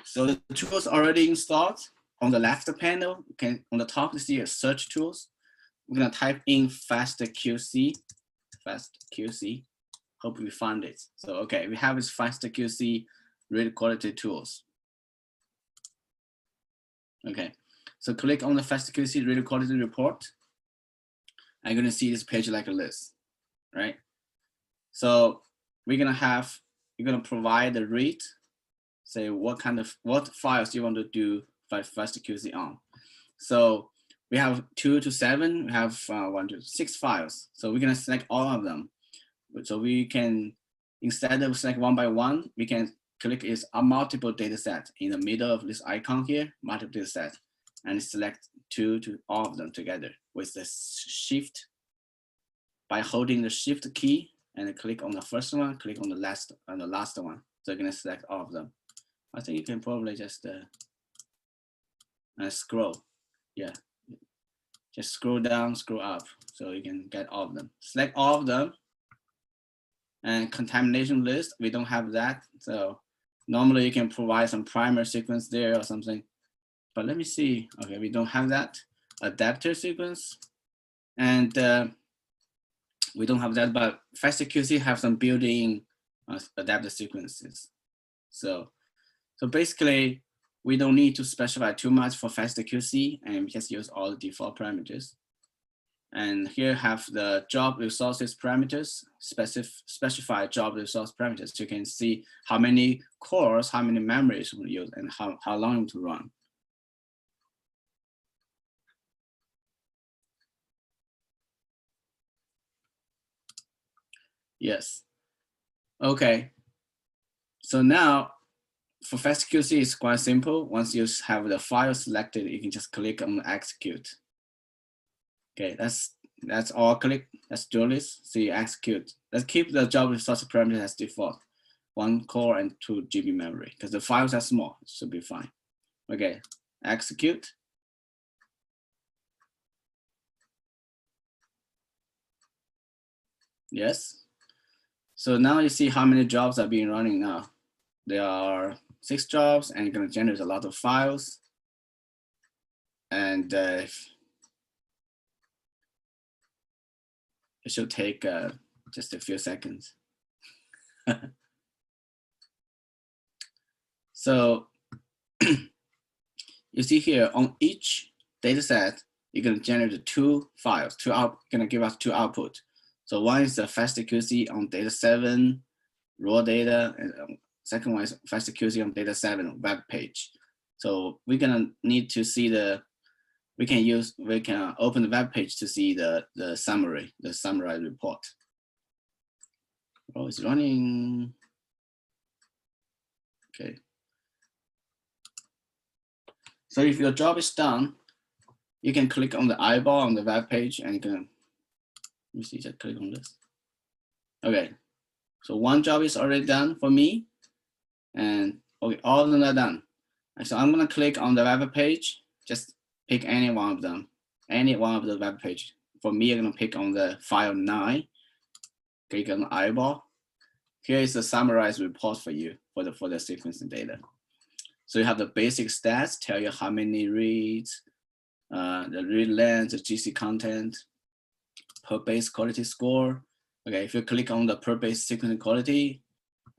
So the tools already installed. On the left panel, on the top, you see a search tools. We're gonna type in FastQC. Hope we find it. So okay, we have this FastQC read quality tools. Okay, so click on the FastQC read quality report. I'm gonna see this page like this, right? So we're gonna provide the read, say what files you want to do FastQC on. So we have 2 to 7, we have 1 to 6 files. So we're gonna select all of them. So we can, instead of select one by one, we can click is a multiple data set in the middle of this icon here, multiple data set, and select 2 to all of them together with the shift. By holding the shift key and click on the first one, click on the last one. So you're gonna select all of them. I think you can probably just scroll. Yeah, just scroll down, scroll up, so you can get all of them. Select all of them. And contamination list, we don't have that. So normally you can provide some primer sequence there or something. But let me see. Okay, we don't have that. Adapter sequence. And we don't have that, but FastQC have some built-in adapter sequences. So basically, we don't need to specify too much for FastQC, and we just use all the default parameters. And here have the job resources parameters, specify job resource parameters. So you can see how many cores, how many memories we use, and how long to run. Yes. Okay. So now for FastQC, it's quite simple. Once you have the file selected, you can just click on execute. Okay, that's all. Click. Let's do this. See, execute. Let's keep the job resource parameter as default, 1 core and 2 GB memory, because the files are small. It should be fine. Okay, execute. Yes. So now you see how many jobs are being running now. There are 6 jobs, and you're gonna generate a lot of files. And it should take just a few seconds. So you see here on each data set, you're gonna generate 2 files, gonna give us 2 output. So one is the FastQC on data 7, raw data, and second one is FastQC on data 7 web page. So we're gonna need to see we can open the web page to see the summarized report. Oh, it's running. Okay. So if your job is done, you can click on the eyeball on the web page, and you can, let me see, just click on this. Okay, so one job is already done for me, and okay, all of them are done. So I'm gonna click on the web page, just pick any one of them, any one of the web page. For me, I'm gonna pick on the file 9, click on the eyeball. Here is the summarized report for you for the sequencing data. So you have the basic stats, tell you how many reads, the read length, the GC content, per base quality score. Okay, if you click on the per base sequencing quality,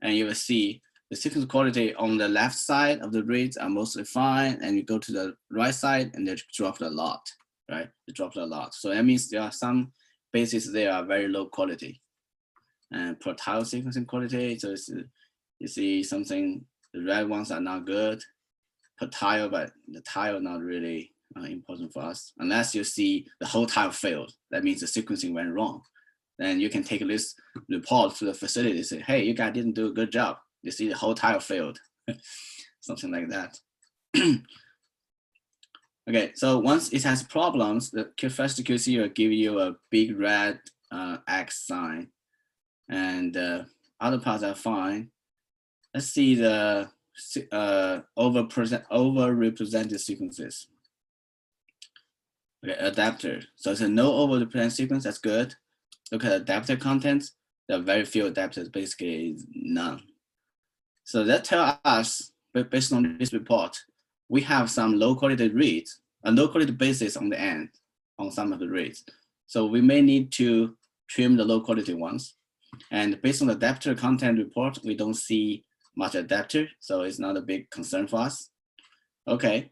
and you will see the sequence quality on the left side of the reads are mostly fine, and you go to the right side and they dropped a lot, right? They dropped a lot. So that means there are some bases there are very low quality. And per tile sequencing quality, so you see something, the red ones are not good per tile, but the tile not really important for us. Unless you see the whole tile failed, that means the sequencing went wrong. Then you can take this report to the facility and say, hey, you guys didn't do a good job. You see the whole tile failed, something like that. Okay, so once it has problems, the first QC will give you a big red X sign, and other parts are fine. Let's see the overrepresented sequences. Okay, adapter. So it's a no overrepresented sequence. That's good. Look at adapter contents. There are very few adapters, basically none. So that tells us, based on this report, we have some low quality reads, a low quality basis on the end on some of the reads. So we may need to trim the low quality ones. And based on the adapter content report, we don't see much adapter, so it's not a big concern for us. Okay.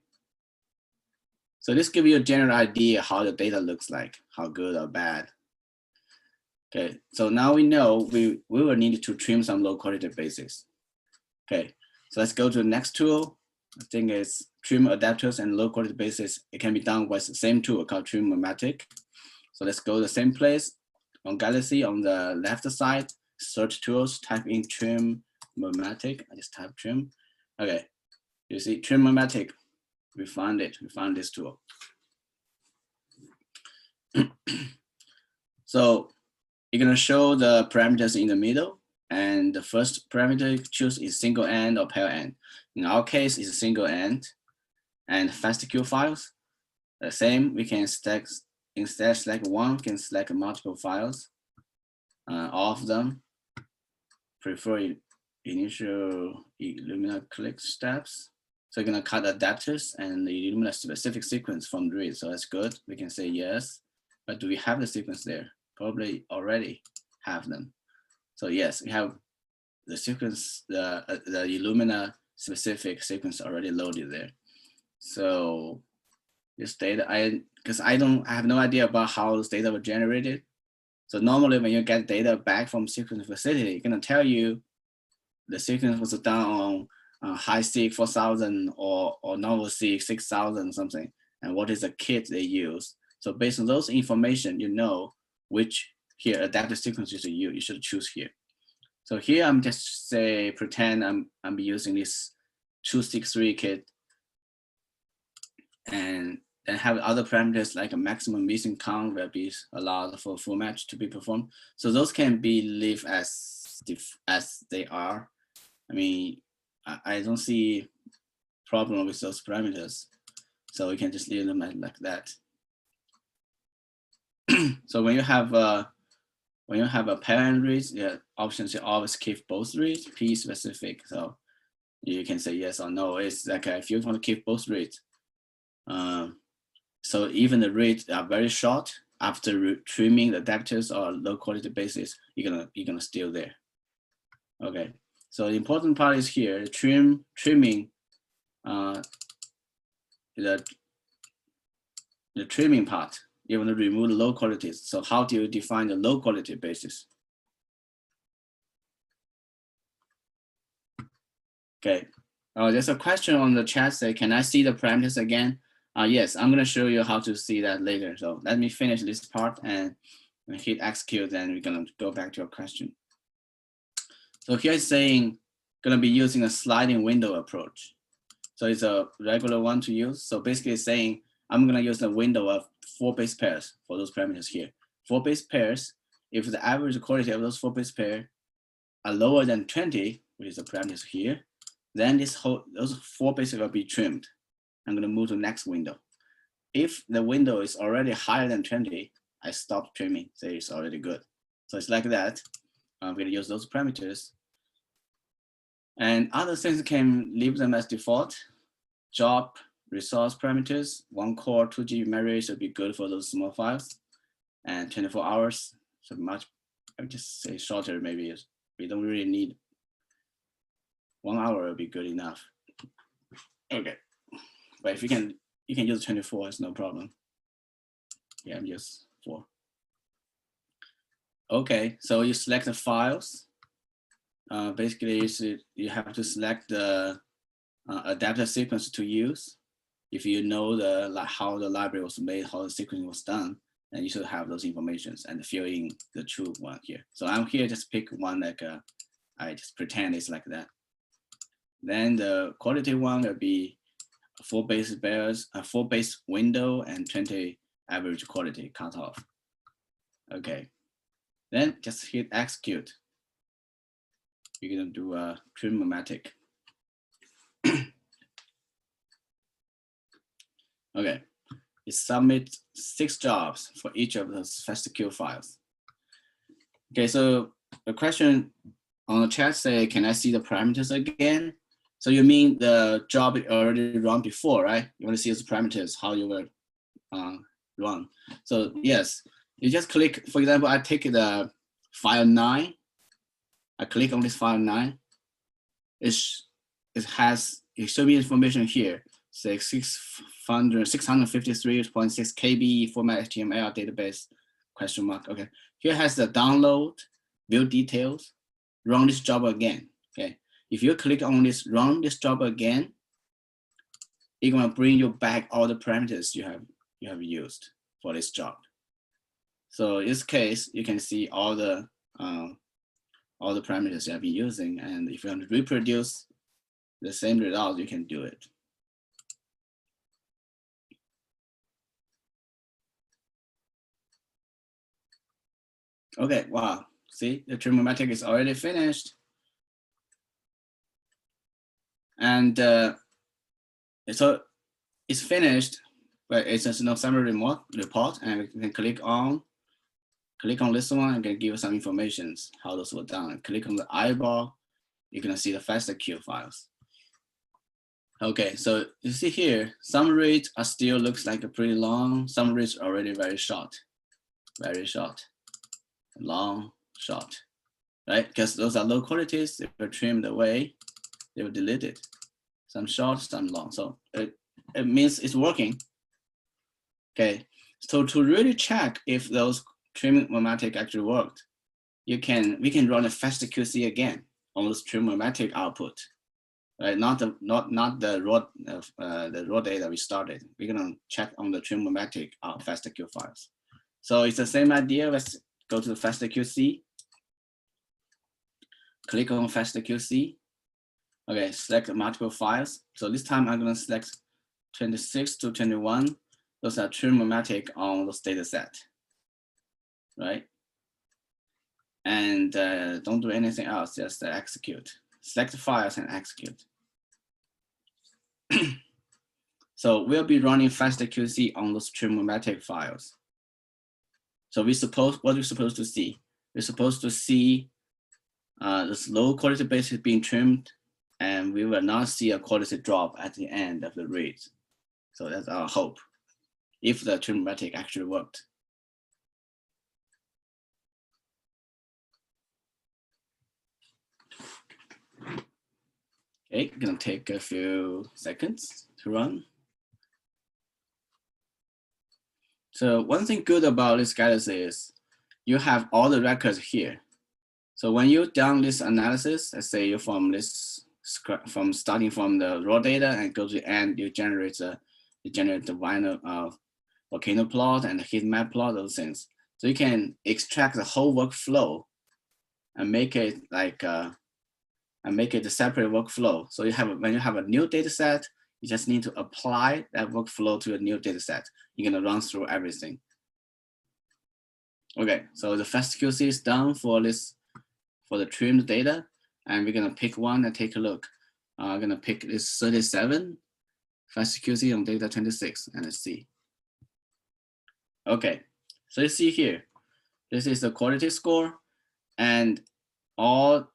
So this gives you a general idea how the data looks like, how good or bad. Okay, so now we know we will need to trim some low quality bases. Okay, so let's go to the next tool. I think it's trim adapters and low quality bases. It can be done with the same tool called Trim-O-Matic. So let's go to the same place on Galaxy on the left side, search tools, type in Trim-O-Matic. I just type trim. Okay, you see Trim-O-Matic. We found it. We found this tool. So you're gonna show the parameters in the middle, and the first parameter you choose is single end or pair end. In our case, it's a single end, and FastQ files. The same, we can select, instead select one, we can select multiple files, all of them. Prefer initial Illumina click steps. So you're gonna cut adapters and the Illumina specific sequence from the read. So that's good. We can say yes, but do we have the sequence there? Probably already have them. So yes, we have the sequence, the Illumina specific sequence already loaded there. So this data, I have no idea about how this data was generated. So normally when you get data back from sequence facility, it's gonna tell you the sequence was done on Hi-seq 4000 or Novel-seq 6000 something, and what is the kit they use. So based on those information, you know which here adaptive sequences you should choose here. So here I'm just say pretend I'm using this 263 kit, and then have other parameters like a maximum missing count will be allowed for full match to be performed. So those can be leave as they are. I mean, I don't see problem with those parameters, so we can just leave them like that. So when you have a parent reads, yeah, options you always keep both reads, P specific. So you can say yes or no. It's like if you want to keep both reads. So even the reads are very short, after trimming the adapters or low quality bases, you're gonna still there. Okay. So the important part is here, the trimming, the trimming part. You want to remove the low qualities. So how do you define the low quality basis? Okay. There's a question on the chat say, can I see the parameters again? Yes, I'm gonna show you how to see that later. So let me finish this part and hit execute, then we're gonna go back to your question. So here it's saying, gonna be using a sliding window approach. So it's a regular one to use. So basically it's saying, I'm gonna use a window of 4 base pairs for those parameters here. 4 base pairs, if the average quality of those 4 base pairs are lower than 20, which is the parameters here, then those 4 bases will be trimmed. I'm gonna move to the next window. If the window is already higher than 20, I stop trimming, say it's already good. So it's like that. I'm gonna use those parameters. And other things can leave them as default. Job, resource parameters, 1 core, 2 GB memory should be good for those small files. And 24 hours, so much, I would just say shorter maybe. We don't really need 1 hour will be good enough. Okay, but if you can use 24, it's no problem. Yeah, I'm just 4. Okay, so you select the files. Basically, you have to select the adaptive sequence to use. If you know how the library was made, how the sequencing was done, then you should have those informations and fill in the true one here. So I'm here just pick one like I just pretend it's like that. Then the quality one will be 4 base pairs, a 4 base window, and 20 average quality cutoff. Okay, then just hit execute. You're gonna do a trim-o-matic. Okay, it submits 6 jobs for each of those FastQ files. Okay, so the question on the chat say, can I see the parameters again? So you mean the job already run before, right? You want to see the parameters, how you will run. So yes, you just click, for example, I take the file 9. I click on this file 9. It shows me information here, say 653.6 KB format HTML database, question mark. Okay, here has the download, view details, run this job again. Okay, if you click on this, run this job again, it's gonna bring you back all the parameters you have used for this job. So in this case, you can see all the parameters you have been using, and if you want to reproduce the same result, you can do it. Okay, wow, see, the trim-o-matic is already finished. And so it's finished, but it's just no summary report, and we can click on this one and can give you some information how those were done. Click on the eyeball, you're gonna see the FastQ files. Okay, so you see here, some reads are still looks like a pretty long, some reads are already very short, long, short, right? Because those are low qualities, they were trimmed away, they were deleted. Some short, some long. So it means it's working. Okay, so to really check if those trim-o-matic actually worked, we can run a FastQC again on this trim-o-matic output. Right, not the raw data we started. We're gonna check on the trim-o-matic FastQ files. So it's the same idea. Let's go to the FastQC. Click on FastQC. Okay, select multiple files. So this time I'm gonna select 26 to 21. Those are trim-o-matic on those data set, right? And don't do anything else, just execute. Select the files and execute. So we'll be running FastQC on those trim-o-matic files. So what we're supposed to see? We're supposed to see this low quality base is being trimmed, and we will not see a quality drop at the end of the read. So that's our hope, if the trim-o-matic actually worked. Okay, gonna take a few seconds to run. So one thing good about this guidance is you have all the records here. So when you've done this analysis, let's say you're starting from the raw data and go to the end, you generate the Volcano plot and the heat map plot, those things. So you can extract the whole workflow and make it like a separate workflow. So when you have a new data set, you just need to apply that workflow to a new data set. You're gonna run through everything. Okay, so the FastQC is done for the trimmed data, and we're gonna pick one and take a look. I'm gonna pick this 37, FastQC on data 26, and let's see. Okay, so you see here, this is the quality score, and all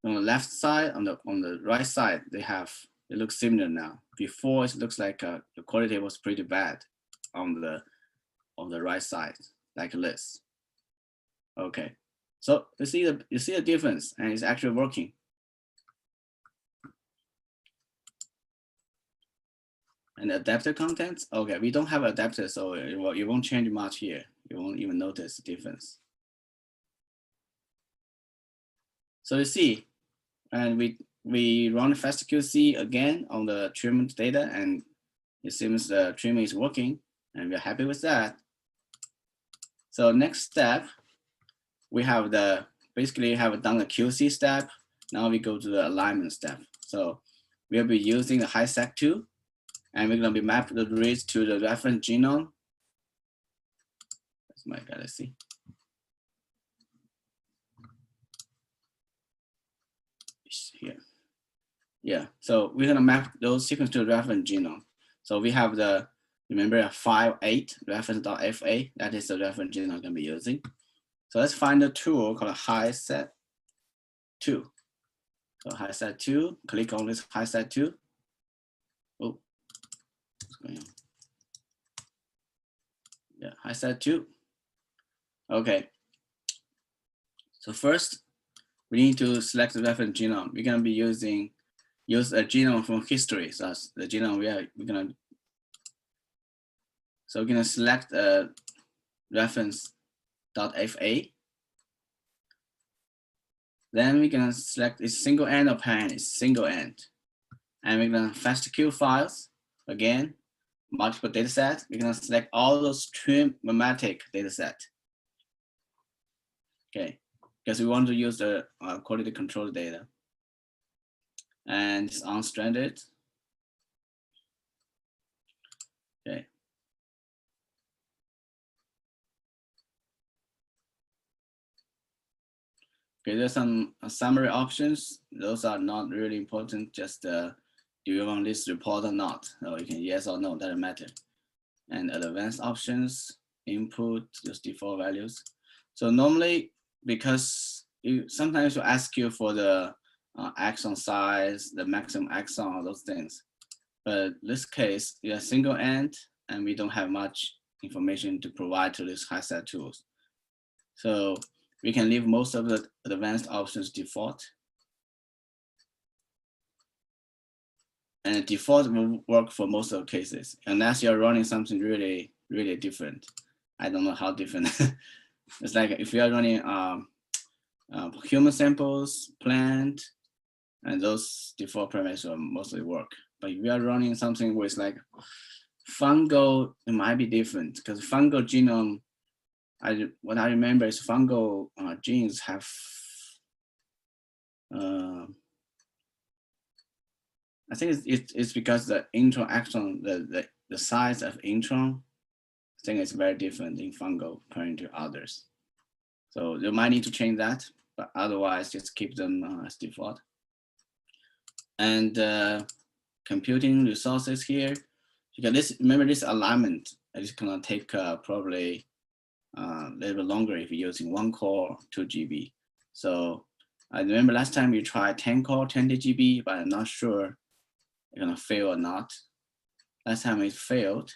on the left side, on the right side, it looks similar now. Before it looks like the quality was pretty bad on the right side, like this. Okay, so you see the difference, and it's actually working. And adapter contents, okay, we don't have adapter, so it won't change much here. You won't even notice the difference. So you see, and we run FastQC again on the trimmed data, and it seems the trimming is working, and we're happy with that. So next step, we basically have done the QC step. Now we go to the alignment step. So we'll be using the HiSec2, and we're going to be mapping the reads to the reference genome. That's my galaxy. Here. Yeah, so we're going to map those sequences to the reference genome. So we have the, remember, 5.8 reference.fa, that is the reference genome I'm going to be using. So let's find a tool called HiSec2. So HiSec2, click on this HiSec2. Oh, what's going on? Yeah, HiSec2. Okay. So first, we need to select the reference genome. We're going to be use a genome from history. So that's the genome we're going to. So we're going to select a reference.fa. Then we're going to select is single end or parent, it's single end. And we're going to FASTQ files. Again, multiple data sets. We're going to select all those trim-matic data set. Okay, because we want to use the quality control data. And it's unstranded. Okay. Okay, there's some summary options. Those are not really important. Just do you want this report or not? So you can yes or no, doesn't matter. And advanced options, input, just default values. So normally, because sometimes you ask you for the axon size, the maximum axon, all those things. But this case, we are single end, and we don't have much information to provide to these HiSec tools. So we can leave most of the advanced options default. And default will work for most of the cases, unless you're running something really, really different. I don't know how different. It's like if you are running human samples, plant, and those default parameters will mostly work. But if you are running something with like fungal, it might be different because fungal genome, what I remember is fungal genes have I think it's because the intron axon, the size of intron, I think it's very different in fungal compared to others. So you might need to change that, but otherwise just keep them as default. And computing resources here, because remember this alignment is gonna take probably a little bit longer if you're using 1 core, 2 GB. So I remember last time you tried 10 core, 20 GB, but I'm not sure you're gonna fail or not. Last time it failed.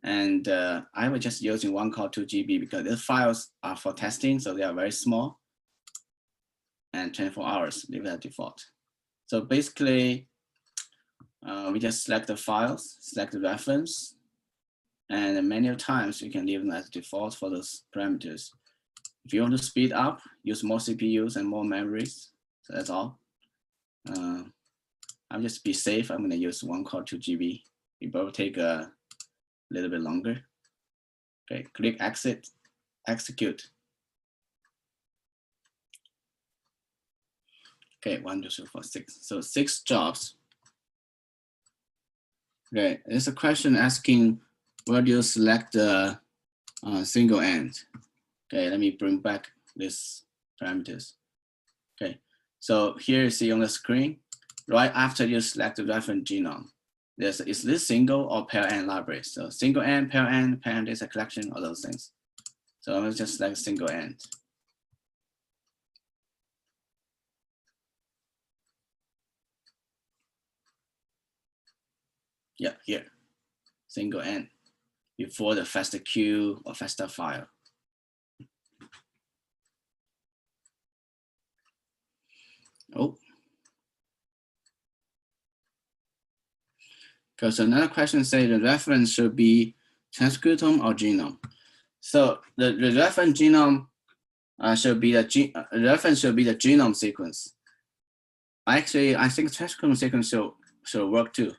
And I was just using 1 core, 2 GB because the files are for testing, so they are very small. And 24 hours, leave it at default. So basically, we just select the files, select the reference, and many times you can leave them as default for those parameters. If you want to speed up, use more CPUs and more memories. So that's all. I'll just be safe. I'm going to use 1 core, 2 GB. It will take a little bit longer. Okay, click exit, execute. Okay, 1, 2, 3, 4, 6. So 6 jobs. Okay, there's a question asking where do you select the single end? Okay, let me bring back these parameters. Okay, so here you see on the screen, right after you select the reference genome, is this single or pair end library? So single end, parent is a collection, all those things. So I'm gonna just select single end. Yeah, here, single end, before the FASTQ or FASTA file. Oh. Because another question says the reference should be transcriptome or genome. So the reference genome should be the reference should be the genome sequence. Actually, I think transcriptome sequence should work too.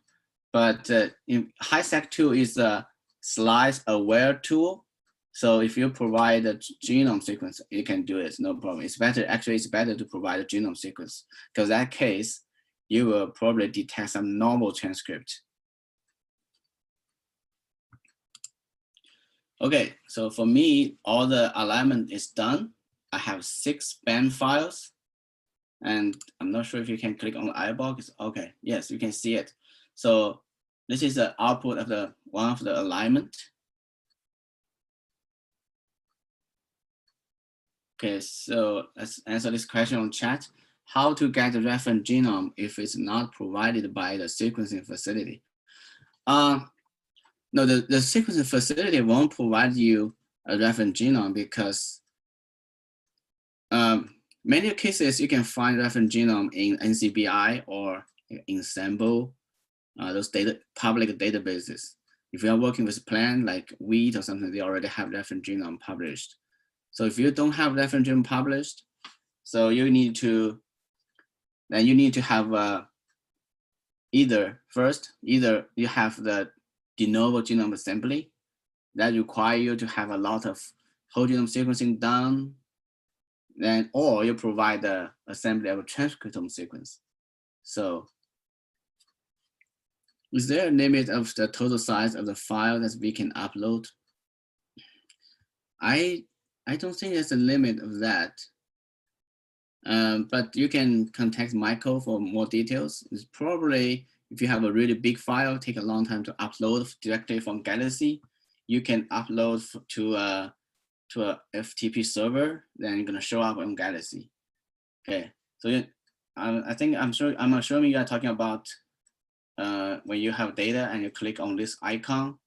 But HiSec2 is a slice aware tool. So if you provide a genome sequence, you can do it, no problem. It's better, actually, it's better to provide a genome sequence because that case, you will probably detect some normal transcript. Okay, so for me, all the alignment is done. I have 6 BAM files, and I'm not sure if you can click on the eyeball. Okay, yes, you can see it. So this is the output of the one of the alignment. Okay, so let's answer this question on chat. How to get the reference genome if it's not provided by the sequencing facility? No, the sequencing facility won't provide you a reference genome because many cases you can find reference genome in NCBI or in Sample, those public databases. If you are working with plan like wheat or something, they already have reference genome published. So if you don't have reference genome published, so you need to have either you have the de novo genome assembly that require you to have a lot of whole genome sequencing done, then or you provide the assembly of a transcriptome sequence. So is there a limit of the total size of the file that we can upload? I don't think there's a limit of that. But you can contact Michael for more details. It's probably, if you have a really big file, take a long time to upload directly from Galaxy. You can upload to a FTP server, then you're gonna show up on Galaxy. Okay, so I'm assuming you are talking about when you have data and you click on this icon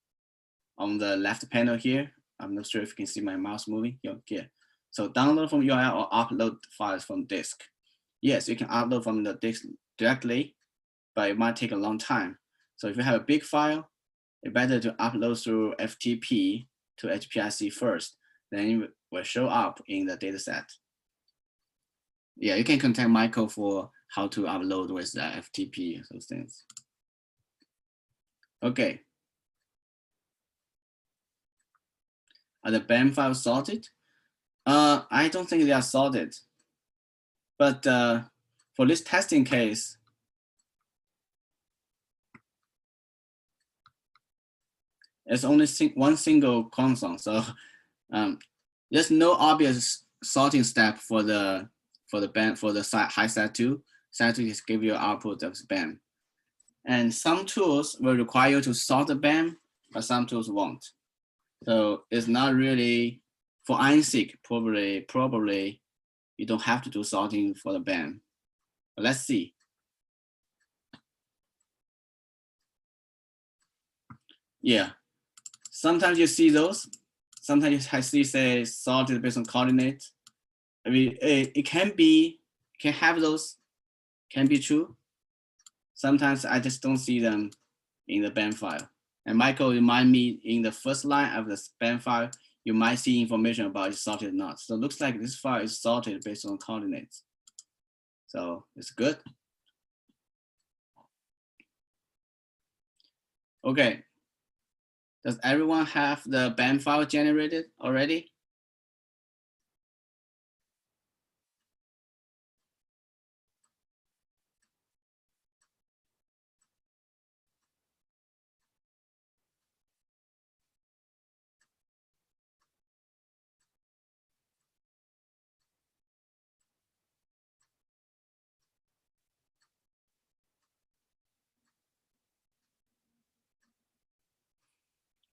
on the left panel here. I'm not sure if you can see my mouse moving here. So download from URL or upload files from disk. Yes, you can upload from the disk directly, but it might take a long time. So if you have a big file, it's better to upload through FTP to HPIC first, then it will show up in the dataset. Yeah, you can contact Michael for how to upload with the FTP, those things. Okay. Are the BAM files sorted? I don't think they are sorted. But for this testing case, it's only one single console. So there's no obvious sorting step for the BAM for the high SAT2. SAT2 just give you output of BAM. And some tools will require you to sort the BAM, but some tools won't. So it's not really, for RNA-seq, probably you don't have to do sorting for the BAM. But let's see. Yeah, sometimes you see those. Sometimes I see say sorted based on coordinates. I mean, it can have those, can be true. Sometimes I just don't see them in the BAM file. And Michael remind me in the first line of the BAM file, you might see information about it's sorted or not. So it looks like this file is sorted based on coordinates. So it's good. Okay. Does everyone have the BAM file generated already?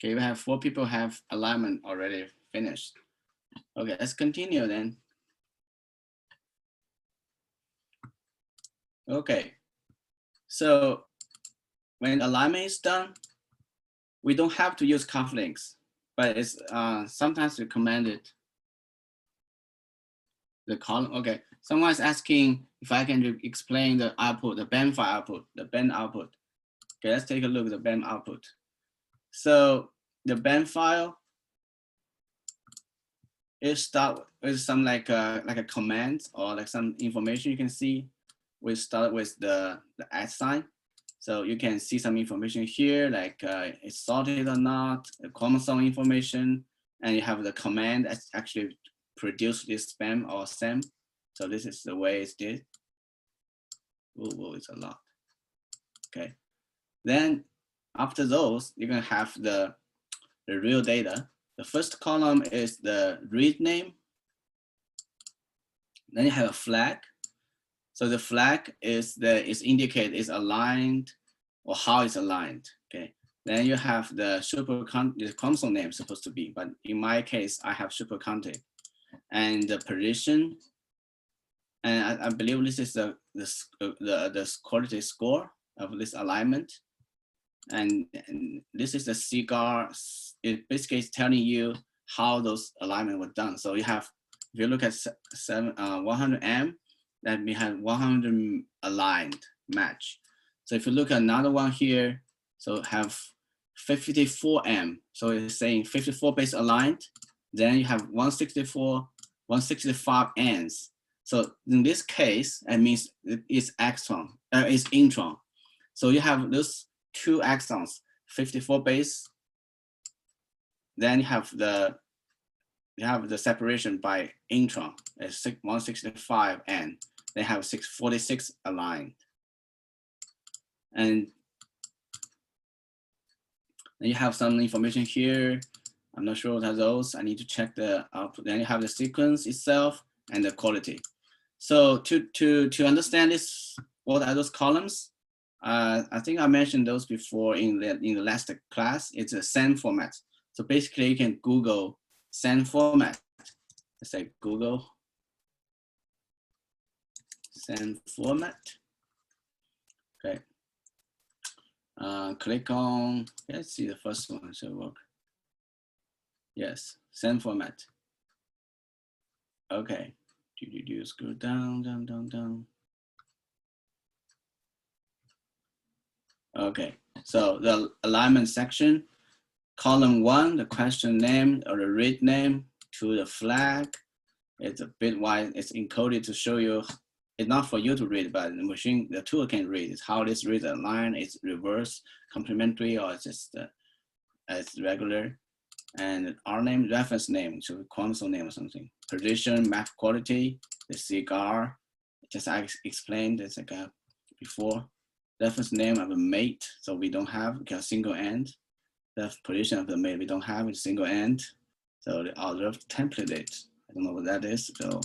Okay, we have 4 people have alignment already finished. Okay, let's continue then. Okay, so when alignment is done, we don't have to use cuff links, but it's sometimes recommended. The column, okay. Someone is asking if I can explain the output, the BAM file output, the BAM output. Okay, let's take a look at the BAM output. So the BAM file is start with some like a command or like some information you can see. We start with the @ sign. So you can see some information here, like it's sorted or not, the chromosome information, and you have the command that actually produce this SPAM or SAM. So this is the way it's did. Whoa, it's a lot. Okay. Then after those, you're gonna have the real data. The first column is the read name. Then you have a flag. So the flag is indicated is aligned or how it's aligned. Okay. Then you have the the console name supposed to be, but in my case, I have supercontig. And the position, and I believe this is the quality score of this alignment. And this is the CGAR. It basically is telling you how those alignment were done. So you have, if you look at 100M, that we have 100 aligned match. So if you look at another one here, so have 54M. So it's saying 54 base aligned. Then you have 164, 165 ends. So in this case, it means it's exon, it's intron. So you have those 2 exons, 54 base. Then you have the separation by intron, 165 and they have 646 aligned. And then you have some information here. I'm not sure what are those. I need to check the output. Then you have the sequence itself and the quality. So to understand this, what are those columns? I think I mentioned those before in the last class. It's a SAM format. So basically you can Google SAM format. Let's say Google SAM format. Okay. Click on, let's see the first one should work. Yes, SAM format. Okay. Scroll down. Okay, so the alignment section, column 1, the question name or the read name to the flag. It's a bit wide. It's encoded to show you. It's not for you to read, but the machine, the tool can read. It's how this reads a line. It's reverse, complementary, or it's just it's regular. And our name, reference name, so console name or something. Position, map quality, the CGAR. Just I explained it's like before. Reference name of a mate, so we don't have because single end. The position of the mate we don't have, it's single end. So the other template it. I don't know what that is, so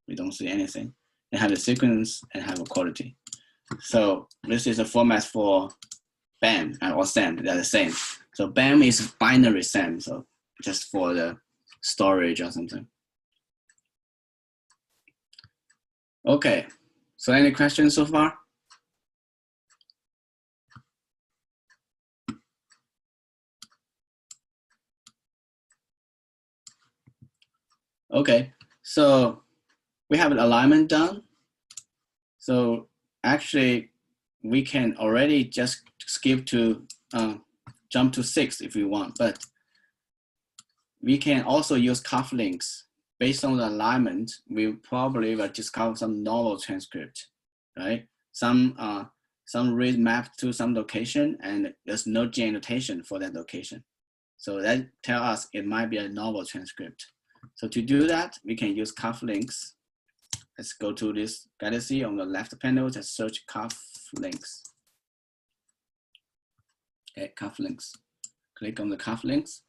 we don't see anything. And have a sequence and have a quality. So this is a format for BAM or SAM, they're the same. So BAM is binary SAM, so just for the storage or something. Okay, so any questions so far? Okay, so we have an alignment done. So actually, we can already just skip to jump to 6 if we want, but we can also use cufflinks. Based on the alignment, we probably will discover some novel transcript, right? Some read map to some location and there's no G annotation for that location. So that tells us it might be a novel transcript. So to do that, we can use cufflinks. Let's go to this galaxy on the left panel, just search cufflinks. Okay, cufflinks. Click on the cufflinks.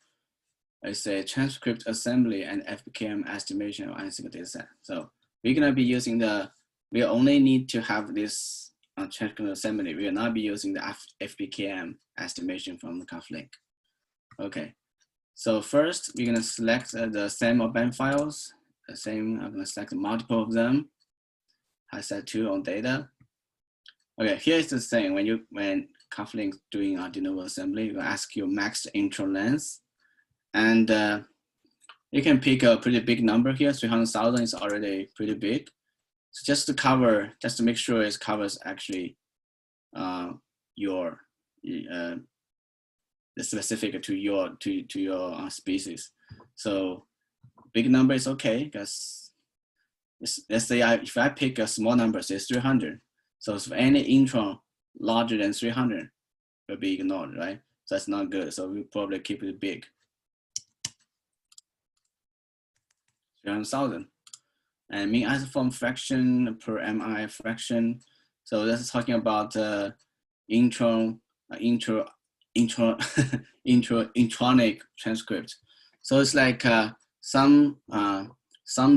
It's a transcript assembly and FPKM estimation of RNA-seq dataset. So we're gonna be using we only need to have this transcript assembly. We will not be using the FPKM estimation from the cufflink. Okay. So first, we're gonna select the SAM or BAM files. The same, I'm gonna select multiple of them. I set 2 on data. Okay, here's the thing. When cufflink doing a de novo assembly, you ask your max intro length, and you can pick a pretty big number here. 300,000 is already pretty big. So just to make sure it covers actually the specific to your species. So big number is okay because let's say if I pick a small number, say 300. So if any intron larger than 300 will be ignored, right? So that's not good. So we probably keep it big. 300,000. And mean isoform fraction per MI fraction. So that's talking about intronic transcript. So it's like some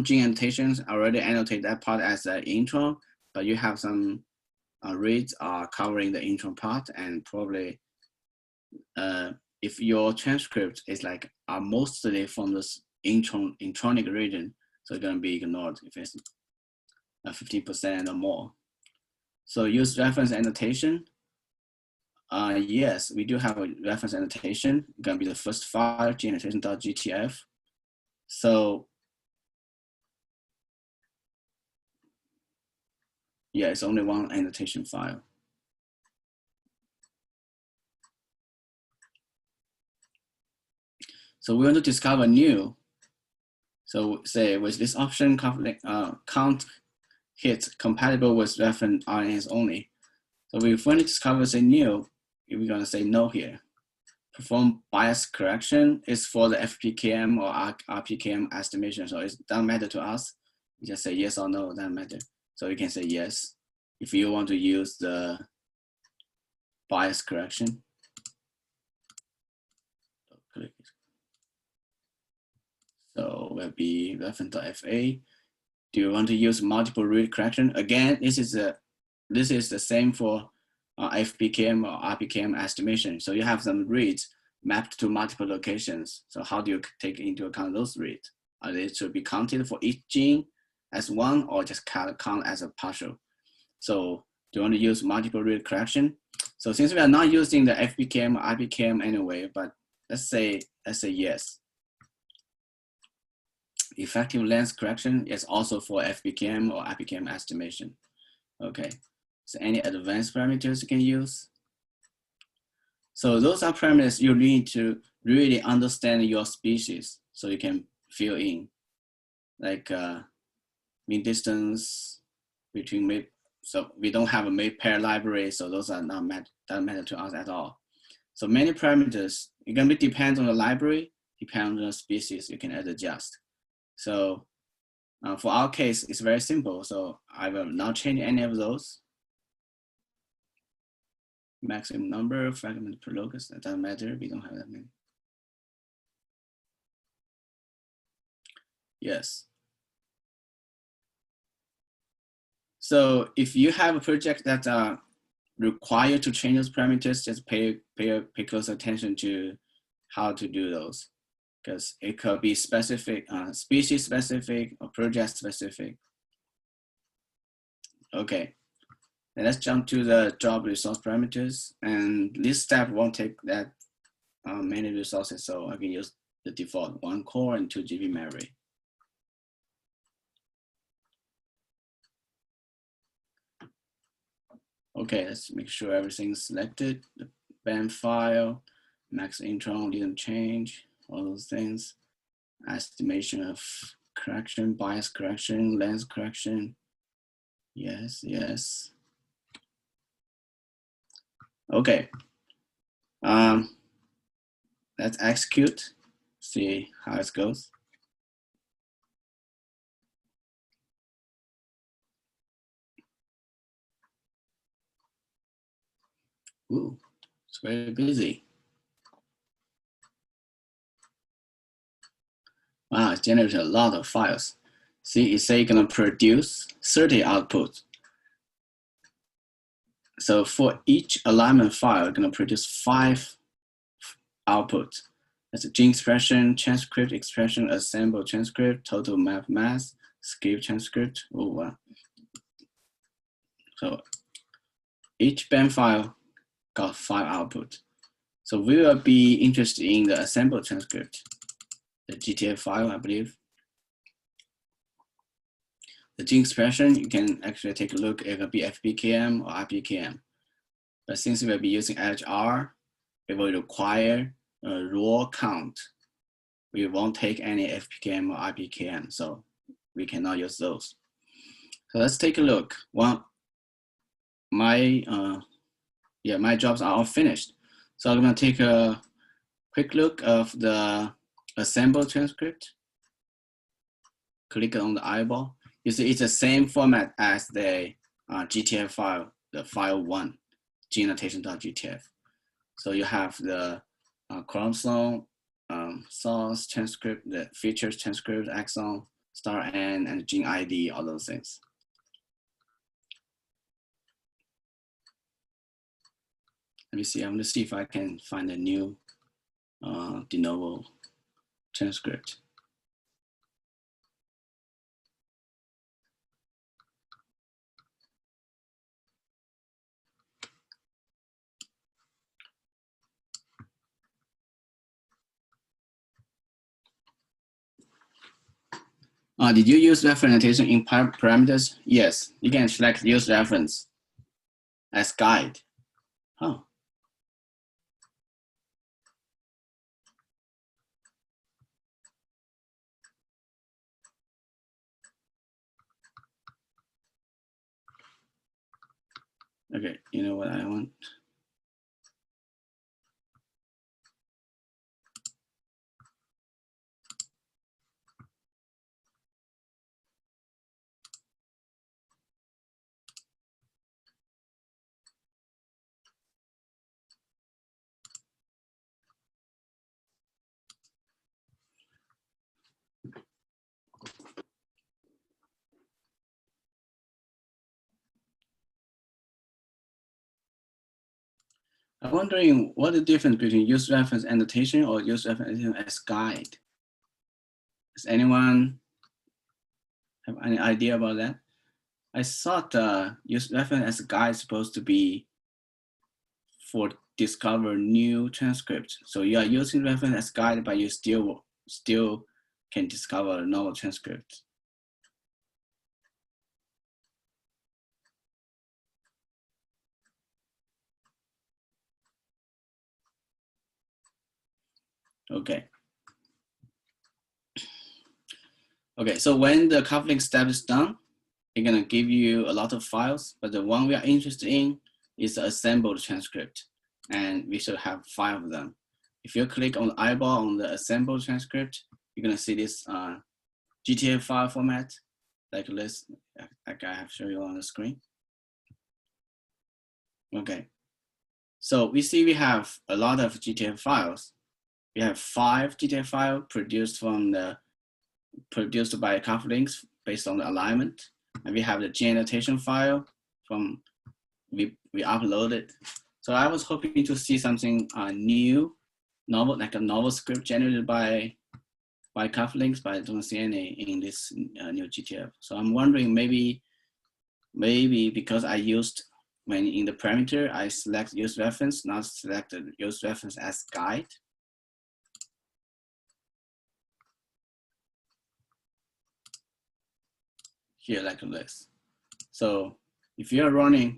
gene annotations already annotate that part as an intron, but you have some reads are covering the intron part, and probably if your transcript is like mostly from this intronic region, so it's gonna be ignored if it's 50% or more. So use reference annotation. Yes, we do have a reference annotation. It's gonna be the first file, genannotation.gtf. So yeah, it's only one annotation file. So we want to discover new. So say with this option, count hit compatible with reference RNAs only. So if we discover say new, we're gonna say no here. Perform bias correction is for the FPKM or RPKM estimation. So it doesn't matter to us. You just say yes or no, doesn't matter. So you can say yes if you want to use the bias correction. So will be reference.fa. Do you want to use multiple read correction? Again, this is the same for FPKM or RPKM estimation. So you have some reads mapped to multiple locations. So how do you take into account those reads? Are they to be counted for each gene as one, or just count as a partial? So do you want to use multiple read correction? So since we are not using the FPKM or RPKM anyway, but let's say yes. Effective length correction is also for FPKM or RPKM estimation. Okay, so any advanced parameters you can use? So those are parameters you need to really understand your species, so you can fill in, like mean distance between so we don't have a mate pair library, so those are not doesn't matter to us at all. So many parameters, it can be depend on the library, depend on the species, you can adjust. So for our case, it's very simple. So I will not change any of those. Maximum number of fragments per locus, that doesn't matter, we don't have that many. Yes. So if you have a project that require to change those parameters, just pay close attention to how to do those, because it could be specific, species specific or project specific. Okay, and let's jump to the job resource parameters. And this step won't take that many resources, so I can use the default 1 core and 2 GB memory. Okay, let's make sure everything's selected. The BAM file, max intron, didn't change, all those things. Estimation of correction, bias correction, length correction. Yes, yes. Okay. Let's execute, see how it goes. Ooh, it's very busy. Wow, it generated a lot of files. See, it's saying gonna produce 30 outputs. So for each alignment file, it's gonna produce 5 outputs. That's a gene expression, transcript expression, assemble transcript, total map mass, skip transcript. Oh wow. So each BAM file got 5 outputs. So we will be interested in the assemble transcript, the GTF file, I believe. The gene expression, you can actually take a look. It could be FPKM or RPKM. But since we'll be using LHR, it will require a raw count. We won't take any FPKM or RPKM, so we cannot use those. So let's take a look. My jobs are all finished. So I'm gonna take a quick look of the assemble transcript. Click on the eyeball. You see it's the same format as the GTF file, the file one, geneannotation.gtf. So you have the chromosome, source, transcript, the features, transcript, exon, star N, and gene ID, all those things. Let me see, I'm gonna see if I can find a new de novo transcript. Did you use reference annotation in parameters? Yes, you can select use reference as guide. Oh. Okay, you know what I want? I'm wondering what the difference between use reference annotation or use reference annotation as guide. Does anyone have any idea about that? I thought use reference as guide is supposed to be for discover new transcripts. So you are using reference as guide, but you still can discover novel transcripts. Okay. Okay, so when the coupling step is done, it's gonna give you a lot of files, but the one we are interested in is the assembled transcript, and we should have 5 of them. If you click on the eyeball on the assembled transcript, you're gonna see this GTF file format, like this, like I have shown you on the screen. Okay, so we see we have a lot of GTF files. We have 5 GTF files produced by couplings based on the alignment. And we have the gene annotation file from we uploaded. So I was hoping to see something new, novel, like a novel script generated by couplings, but I don't see any in this new GTF. So I'm wondering maybe because I used, when in the parameter, I select use reference, not selected use reference as guide. Here like this. So if you're running,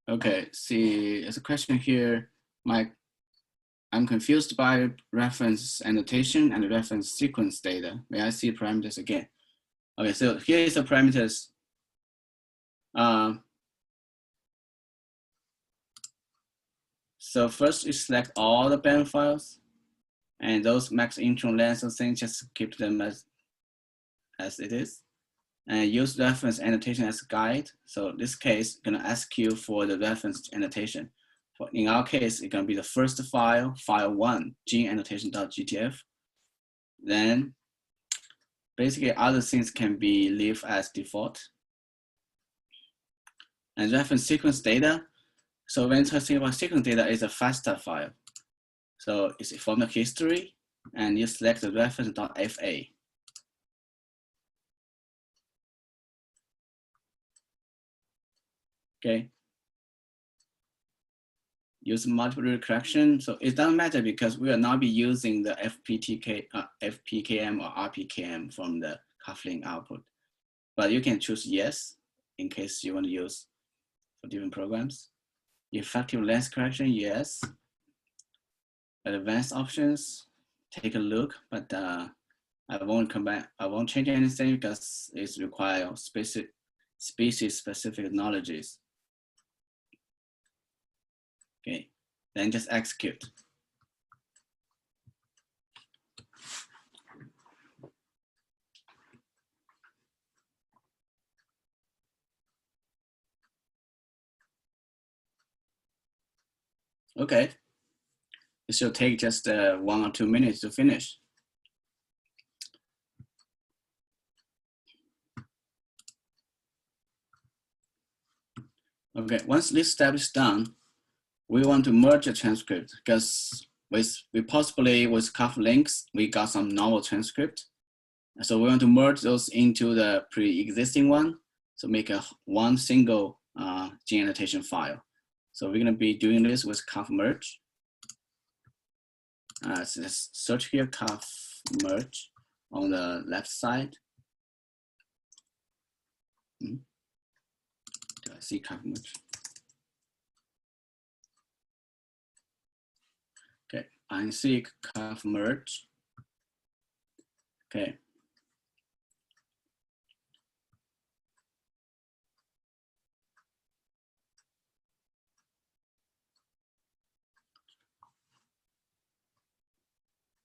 okay, see, there's a question here. I'm confused by reference annotation and reference sequence data. May I see parameters again? Okay, so here is the parameters. So first you select all the BAM files, and those max intron length of things, just keep them as it is. And use reference annotation as a guide. So this case, gonna ask you for the reference annotation. In our case, it's gonna be the first file, file 1, geneannotation.gtf. Then basically other things can be leave as default. And reference sequence data. So when talking about sequence data, is a FASTA file. So it's from the history, and you select the reference.fa. Okay. Use multiple read correction. So it doesn't matter because we will not be using the FPKM or RPKM from the coupling output. But you can choose yes in case you want to use for different programs. Effective length correction, yes. Advanced options, take a look, but I won't change anything because it's require species-specific knowledges. Okay, then just execute. Okay, it should take just 1 or 2 minutes to finish. Okay, once this step is done, we want to merge the transcript because we possibly with cuff links, we got some novel transcript. So we want to merge those into the pre-existing one. So make one single gene annotation file. So we're gonna be doing this with cuff merge. So let's search here, cuff merge on the left side. Do I see cuff merge? Okay, RNA-seq cuff merge. Okay.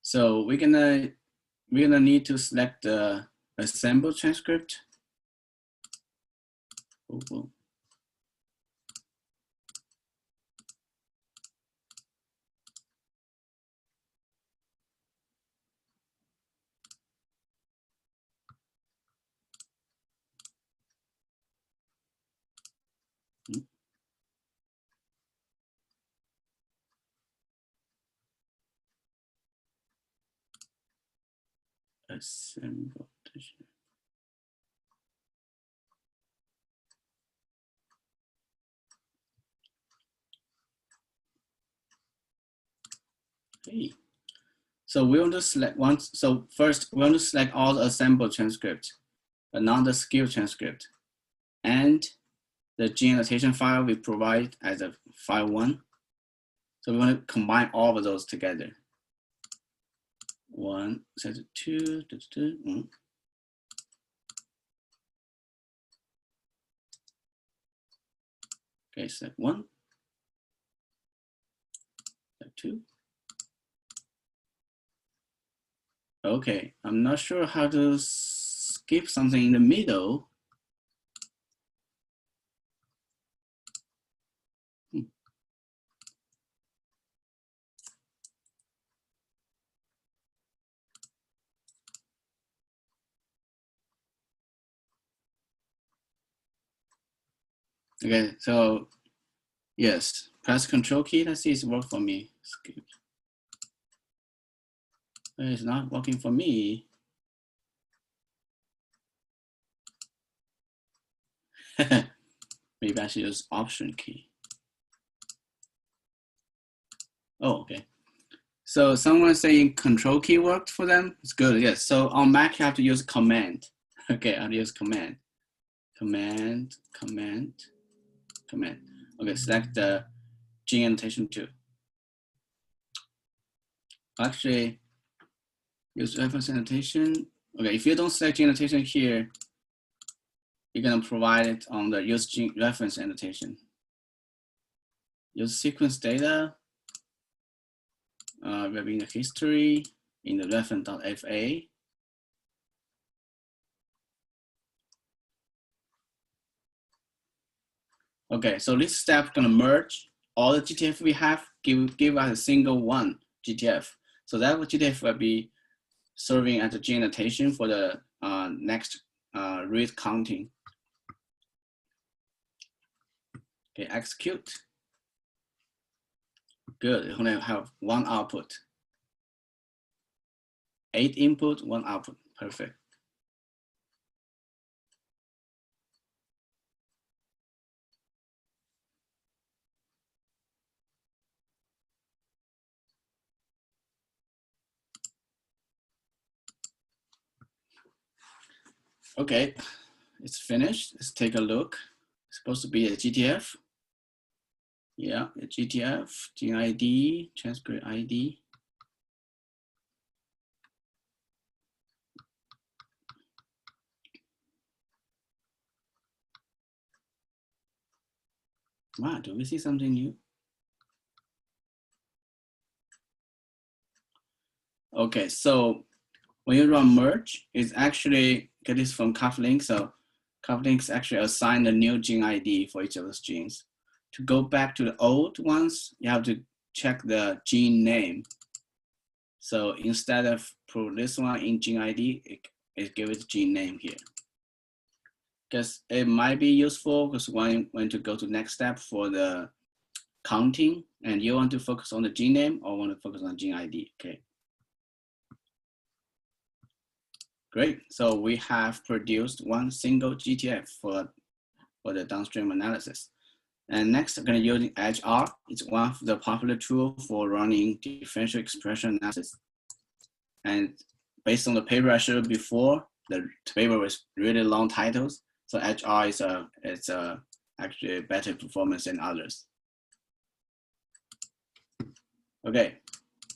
So we're gonna need to select the assemble transcript. Oh. Assemble. Okay. So we want to select once. So first, we want to select all the assemble transcript, but not the skill transcript, and the gene annotation file we provide as a file 1. So we want to combine all of those together. 1, set 2, 2. Okay, step 1, step 2. Okay, I'm not sure how to skip something in the middle. Okay, so yes, press Control key. Let's see if it works for me. Skip. It's not working for me. Maybe I should use Option key. Oh, okay. So someone saying Control key worked for them. It's good. Yes. So on Mac you have to use Command. Okay, I'll use Command. Command. Okay, select the gene annotation 2. Actually, use reference annotation. Okay, if you don't select gene annotation here, you're gonna provide it on the use gene reference annotation. Use sequence data, in the history, in the reference.fa. Okay, so this step gonna merge all the GTF we have, give us a single one GTF. So that GTF will be serving as a gene annotation for the next read counting. Okay, execute. Good, you only have 1 output. 8 input, 1 output, perfect. Okay, it's finished. Let's take a look. It's supposed to be a GTF. Yeah, a GTF, gene ID, transcript ID. Wow, do we see something new? Okay, so when you run merge, it's actually get this from cufflink. So cufflinks actually assign a new gene ID for each of those genes. To go back to the old ones, you have to check the gene name. So instead of put this one in gene ID, it gives it gene name here. Because it might be useful because when to go to next step for the counting, and you want to focus on the gene name or want to focus on gene ID. Okay. Great. So we have produced one single GTF for the downstream analysis. And next, I'm going to use EdgeR. It's one of the popular tools for running differential expression analysis. And based on the paper I showed before, the paper with really long titles. So EdgeR is actually better performance than others. Okay,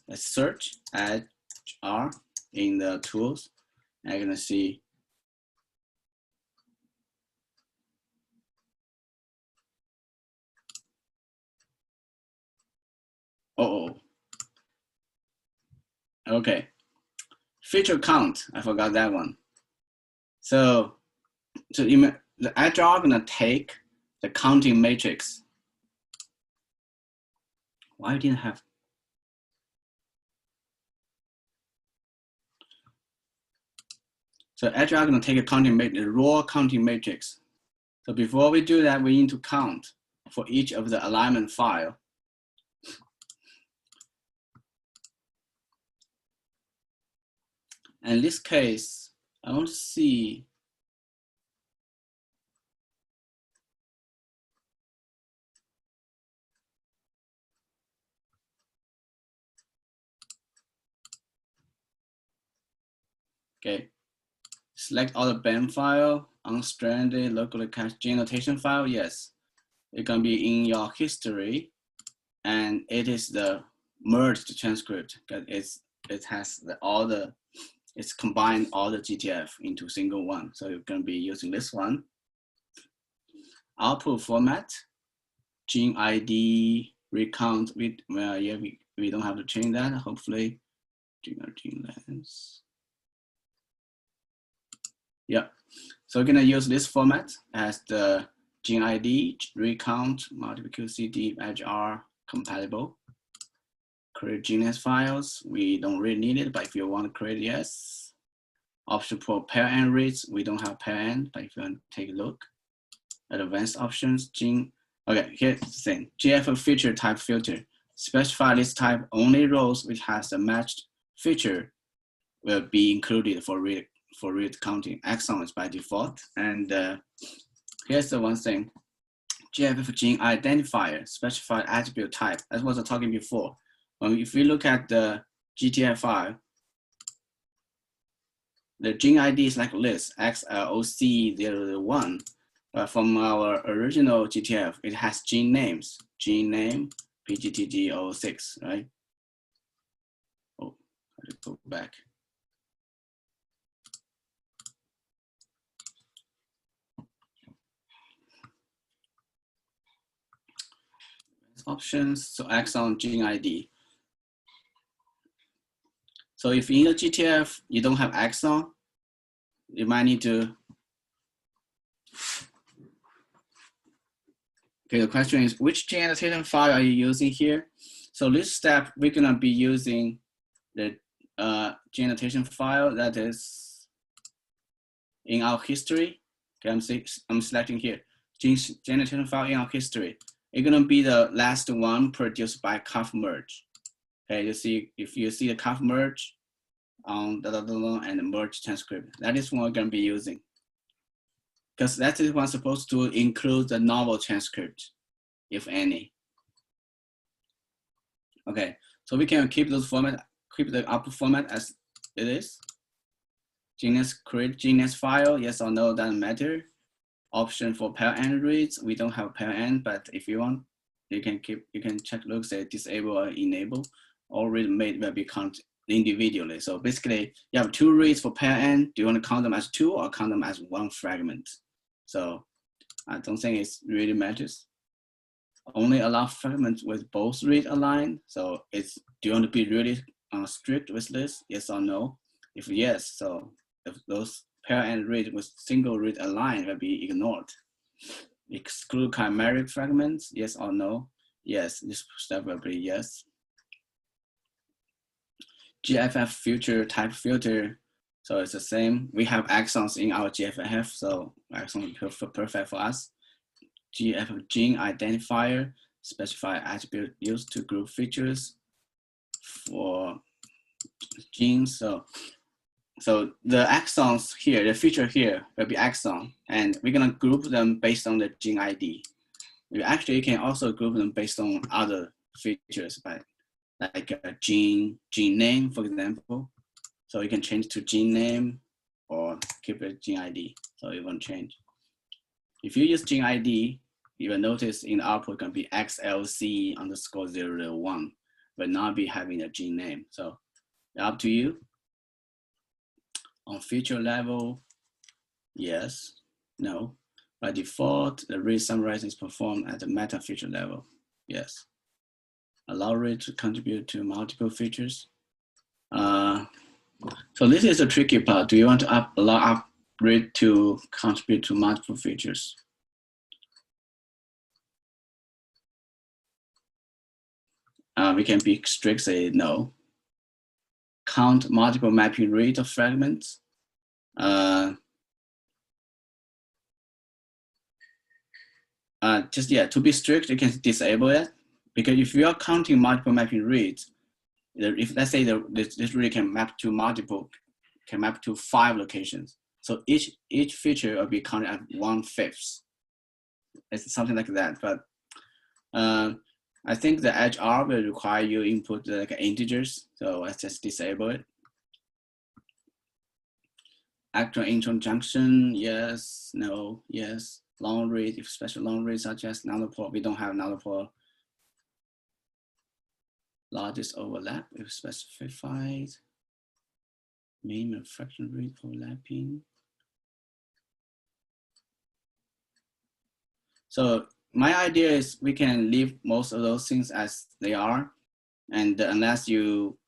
let's search EdgeR in the tools. I'm gonna see. Okay. Feature count, I forgot that one. So the EdgeR gonna take the counting matrix. Why didn't have? So EdgeR gonna take a counting matrix, the raw counting matrix. So before we do that, we need to count for each of the alignment file. And in this case, I want to see okay. Select all the BAM file, unstranded, locally cached gene annotation file. Yes, it's gonna be in your history, and it is the merged transcript because it's combined all the GTF into single one. So you're gonna be using this one. Output format, gene ID, recount. We don't have to change that. Hopefully, gene length. Yeah, so we're gonna use this format as the gene ID, recount, multiple QCD, EdgeR compatible. Create GNS files, we don't really need it, but if you want to create, yes. Option for pair end reads, we don't have pair end, but if you want to take a look. Advanced options, gene, okay, here's the thing. GF feature type filter. Specify this type only rows which has a matched feature will be included for read counting. Exon is by default. And here's the one thing. GF gene identifier, specified attribute type. That's what I was talking before. If we look at the GTF file, the gene ID is like this, XLOC001. But from our original GTF, it has gene names. Gene name, PGTG06, right? Oh, I have to go back. Options, so exon gene ID. So if in the GTF you don't have exon, you might need to. Okay, the question is, which gene annotation file are you using here? So this step, we're gonna be using the gene annotation file that is in our history. Okay, I'm selecting here, gene annotation file in our history. It's gonna be the last one produced by cuff merge. Okay, you see, if you see the cuff merge on and the merge transcript, that is what we're gonna be using. Because that is what's supposed to include the novel transcript, if any. Okay, so we can keep those format, keep the output format as it is. Create GNS file, yes or no, doesn't matter. Option for pair end reads, we don't have pair end, but if you want, you can check, look, say disable or enable. All read made will be counted individually. So basically, you have two reads for pair end. Do you want to count them as two or count them as one fragment? So I don't think it really matters. Only allow fragments with both read aligned. So do you want to be really strict with this? Yes or no? If yes, so if those pair end read with single read aligned will be ignored. Exclude chimeric fragments, yes or no? Yes, this step will be yes. GFF filter, type filter, so it's the same. We have exons in our GFF, so exon is perfect for us. GFF gene identifier, specify attribute used to group features for genes. So the exons here, the feature here will be exon, and we're gonna group them based on the gene ID. You actually can also group them based on other features, like a gene name, for example. So you can change to gene name or keep it gene ID. So it won't change. If you use gene ID, you will notice in the output can be XLC_001, but not be having a gene name. So up to you. On feature level, yes, no. By default, the read summarizing is performed at the meta feature level. Yes. Allow read to contribute to multiple features. So this is a tricky part. Do you want to allow read to contribute to multiple features? We can be strict, say no. Count multiple mapping read of fragments. To be strict, you can disable it, because if you are counting multiple mapping reads, if let's say this read can map to 5 locations, so each feature will be counted at 1/5. It's something like that. But I think the edge R will require you input like integers, so let's just disable it. Actual intron junction, yes, no, yes. Long read, if special long read such as nanopore, we don't have nanopore. Largest overlap if specified. Minimum fraction read overlapping. So my idea is we can leave most of those things as they are, and unless you,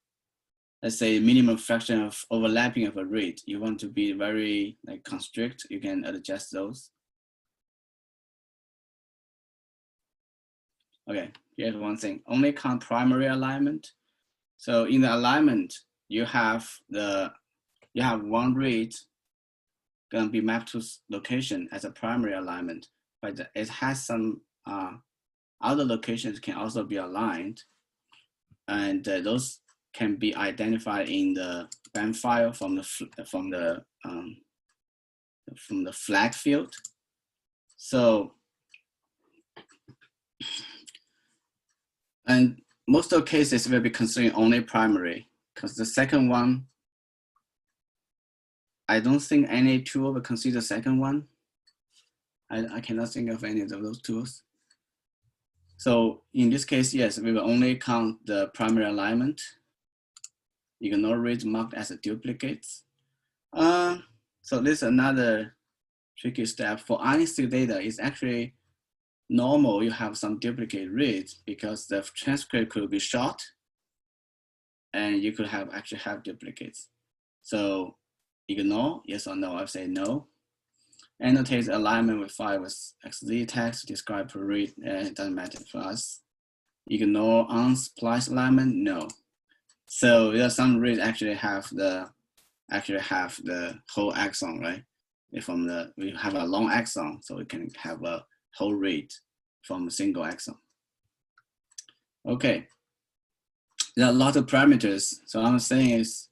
let's say, minimum fraction of overlapping of a read, you want to be very like constrict, you can adjust those. Okay, here's one thing, only count primary alignment. So in the alignment, you have one read gonna be mapped to location as a primary alignment, but it has some other locations can also be aligned, and those can be identified in the BAM file from the flag field. So, and most of the cases will be considering only primary, because the second one, I don't think any tool will consider the second one. I cannot think of any of those tools. So in this case, yes, we will only count the primary alignment. Ignore reads marked as a duplicates. So this is another tricky step. For RNA-seq data, it's actually normal you have some duplicate reads because the transcript could be short and you could actually have duplicates. So ignore, yes or no, I say no. Annotate alignment with file with XZ text, describe per read, it doesn't matter for us. Ignore unspliced alignment, no. So there are some reads actually have the whole exon, right? We have a long exon, so we can have a whole read from a single exon. Okay, there are a lot of parameters. So what I'm saying is,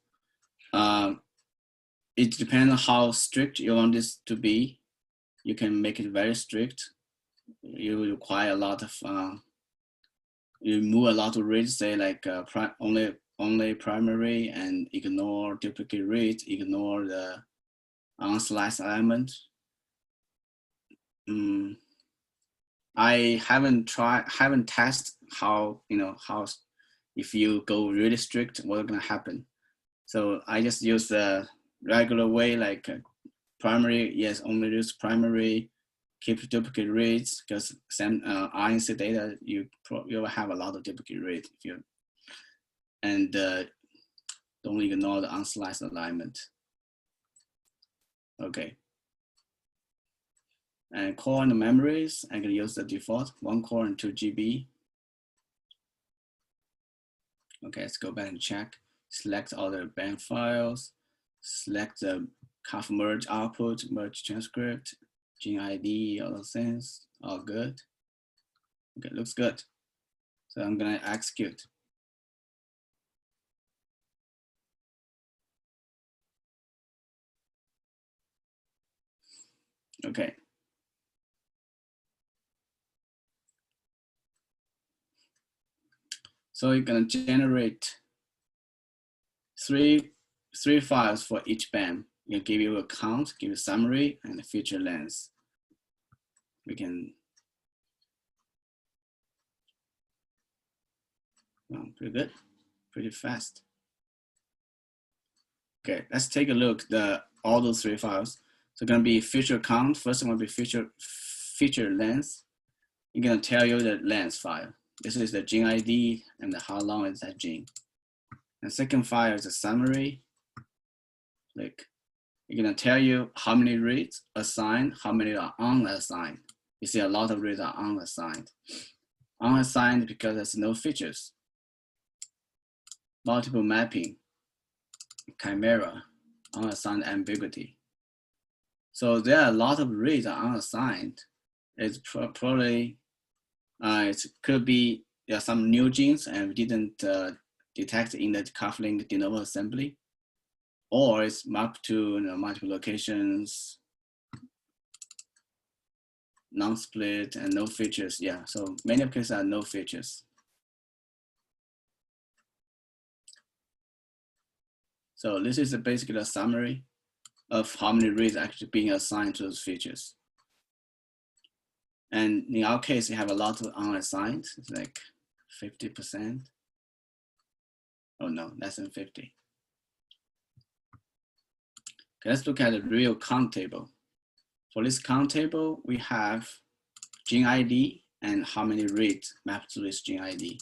it depends on how strict you want this to be. You can make it very strict. You require a lot of, you move a lot of reads, say like only primary, and ignore duplicate reads, ignore the unspliced element. I haven't tested how if you go really strict, what's gonna happen. So I just use the regular way, like primary, yes, only use primary, keep duplicate reads, because some RNA-seq data, you will have a lot of duplicate reads if you, and don't ignore the unspliced alignment. Okay. And core and memories, I can use the default 1 core and 2 GB. Okay, let's go back and check. Select all the band files. Select the conf merge output, merge transcript, gene ID, all those things, all good. Okay, looks good. So I'm gonna execute. Okay. So you're gonna generate three files for each band. It'll give you a count, give you a summary, and a feature length. We can, well, pretty good, pretty fast. Okay, let's take a look at all those three files. So gonna be feature count. First one will be feature length. It's gonna tell you the length file. This is the gene ID and how long is that gene. And second file is a summary. Like, it's gonna tell you how many reads assigned, how many are unassigned. You see a lot of reads are unassigned. Unassigned because there's no features. Multiple mapping, chimera, unassigned ambiguity. So there are a lot of reads are unassigned. It's probably, it could be there are some new genes and we didn't detect in the cufflink de novo assembly, or it's mapped to multiple locations, non-split and no features. Yeah, so many of cases are no features. So this is basically a summary of how many reads actually being assigned to those features. And in our case, we have a lot of unassigned, it's like 50%. Oh no, less than 50. Okay, let's look at the real count table. For this count table, we have gene ID and how many reads mapped to this gene ID.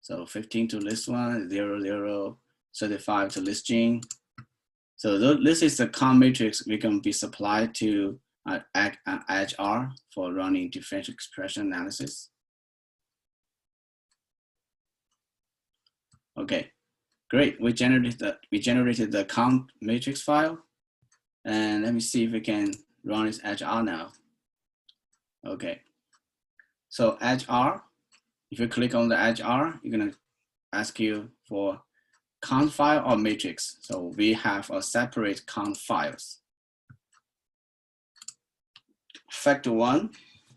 So 15 to this one, 00, 35 to this gene. So this is the count matrix we can be supplied to Edge R for running differential expression analysis. Okay, great. We generated the count matrix file, and let me see if we can run this Edge R now. Okay, so Edge R. If you click on the Edge R, you're gonna ask you for count file or matrix. So we have a separate count files. Factor 1.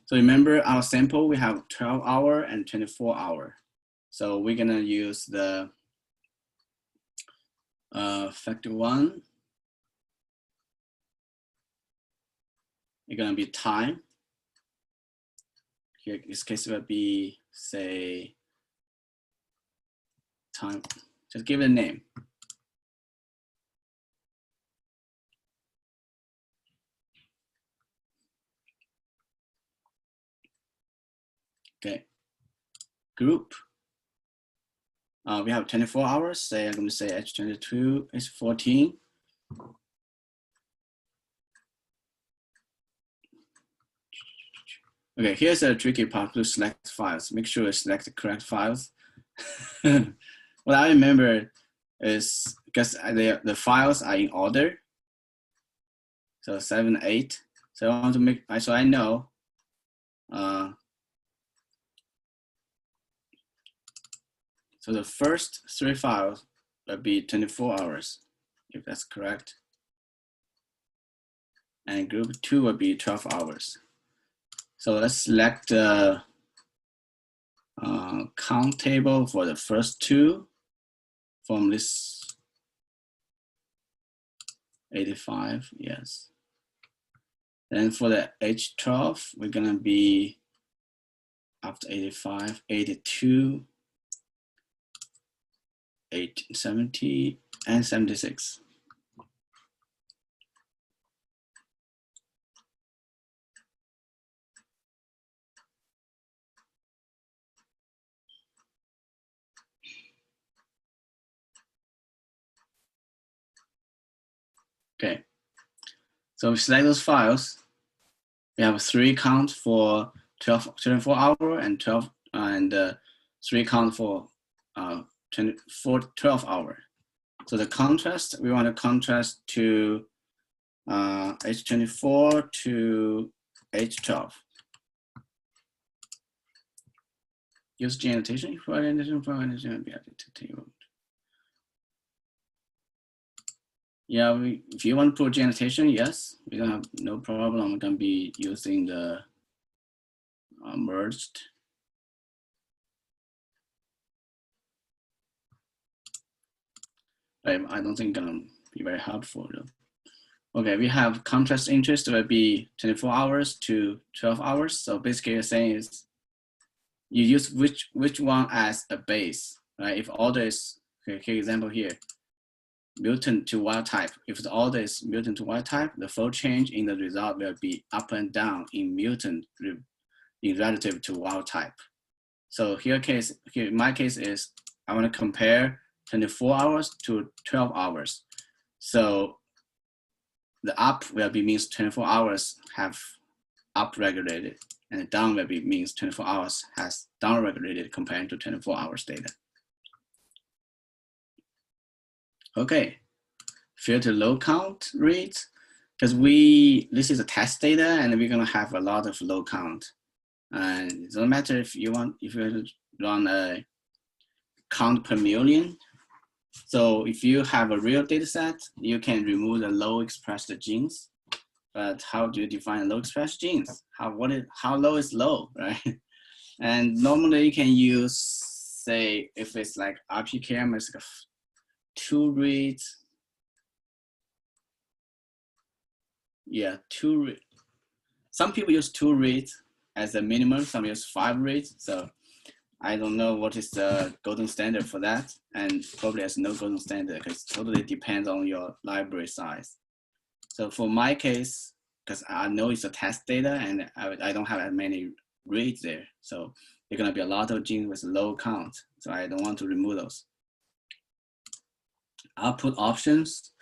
So remember our sample, we have 12-hour and 24-hour. So we're gonna use the factor 1. It's gonna be time. Here, this case will be, say, time. Just give it a name. Okay. Group. We have 24 hours. Say I'm going to say H22 is 14. Okay, here's a tricky part to select files. Make sure you select the correct files. What I remember is because the files are in order. So 7, 8. So I want to make, so I know. So the first 3 files will be 24 hours, if that's correct. And group 2 will be 12 hours. So let's select the count table for the first 2 from this 85, yes. Then for the H12, we're gonna be after 85, 82, 70, and 76. Okay, so we select those files. We have 3 count for 24 hour and 12 and 3 count for 12 hours. So the contrast, we want to contrast to H24 to H12. Use gene annotation for annotation to table. Yeah, if you want to put gene annotation, yes, we don't have no problem. We can be using the merged. I don't think gonna be very helpful though. Okay, we have contrast interest will be 24 hours to 12 hours. So basically, the saying is you use which one as a base, right? If order is, okay, example here, mutant to wild type. If the order is mutant to wild type, the fold change in the result will be up and down in mutant in relative to wild type. So here my case is I want to compare 24 hours to 12 hours. So the up will be means 24 hours have up-regulated, and the down will be means 24 hours has down-regulated compared to 24 hours data. Okay, filter low count reads, because this is a test data and we're gonna have a lot of low count. And it doesn't matter if you run a count per million. So if you have a real data set, you can remove the low expressed genes. But how do you define low expressed genes? How low is low, right? And normally you can use, say, if it's like RPKM, it's like 2 reads. Yeah, 2 reads. Some people use 2 reads as a minimum, some use 5 reads. So I don't know what is the golden standard for that. And probably there's no golden standard because it totally depends on your library size. So for my case, because I know it's a test data and I don't have as many reads there. So there's gonna be a lot of genes with low count. So I don't want to remove those. Output options.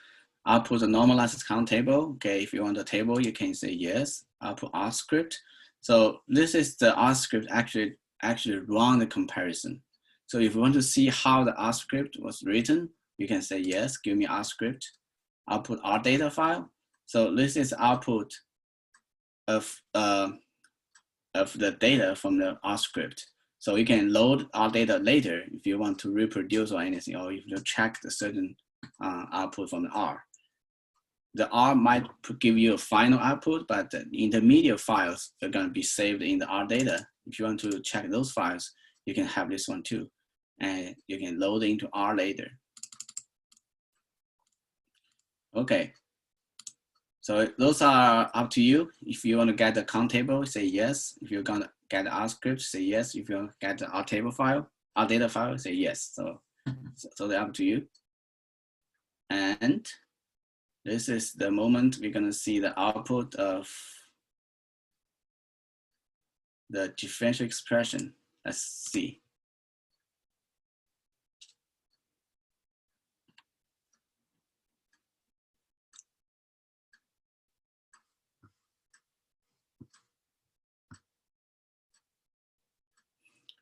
Output a normalized count table. Okay, if you want a table, you can say yes. Output R script. So this is the R script actually run the comparison. So if you want to see how the R script was written, you can say yes, give me R script. Output R data file. So this is output of the data from the R script. So you can load R data later if you want to reproduce or anything, or if you check the certain output from the R. The R might give you a final output, but the intermediate files are going to be saved in the R data. If you want to check those files, you can have this one too. And you can load into R later. Okay. So those are up to you. If you want to get the count table, say yes. If you're going to get the R script, say yes. If you want to get the R table file, R data file, say yes. So they're up to you. And this is the moment we're going to see the output of the differential expression. Let's see.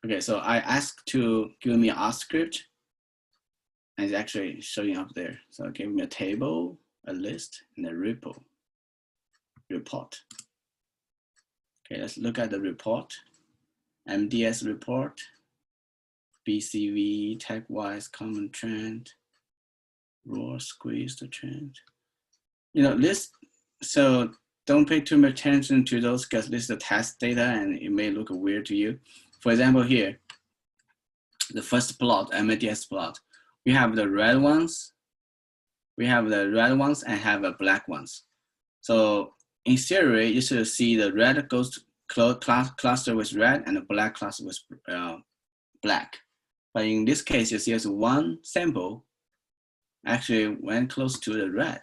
Okay, so I asked to give me R script, and it's actually showing up there. So give me a table, a list, and a report. Okay, let's look at the report. MDS report, BCV, tag-wise common trend, raw squeeze the trend. You know, this, so don't pay too much attention to those because this is the test data and it may look weird to you. For example, here, the first plot, MDS plot, we have the red ones, and have the black ones. So in theory, you should see the red goes to cluster with red and the black cluster with black. But in this case, you see as one sample actually went close to the red.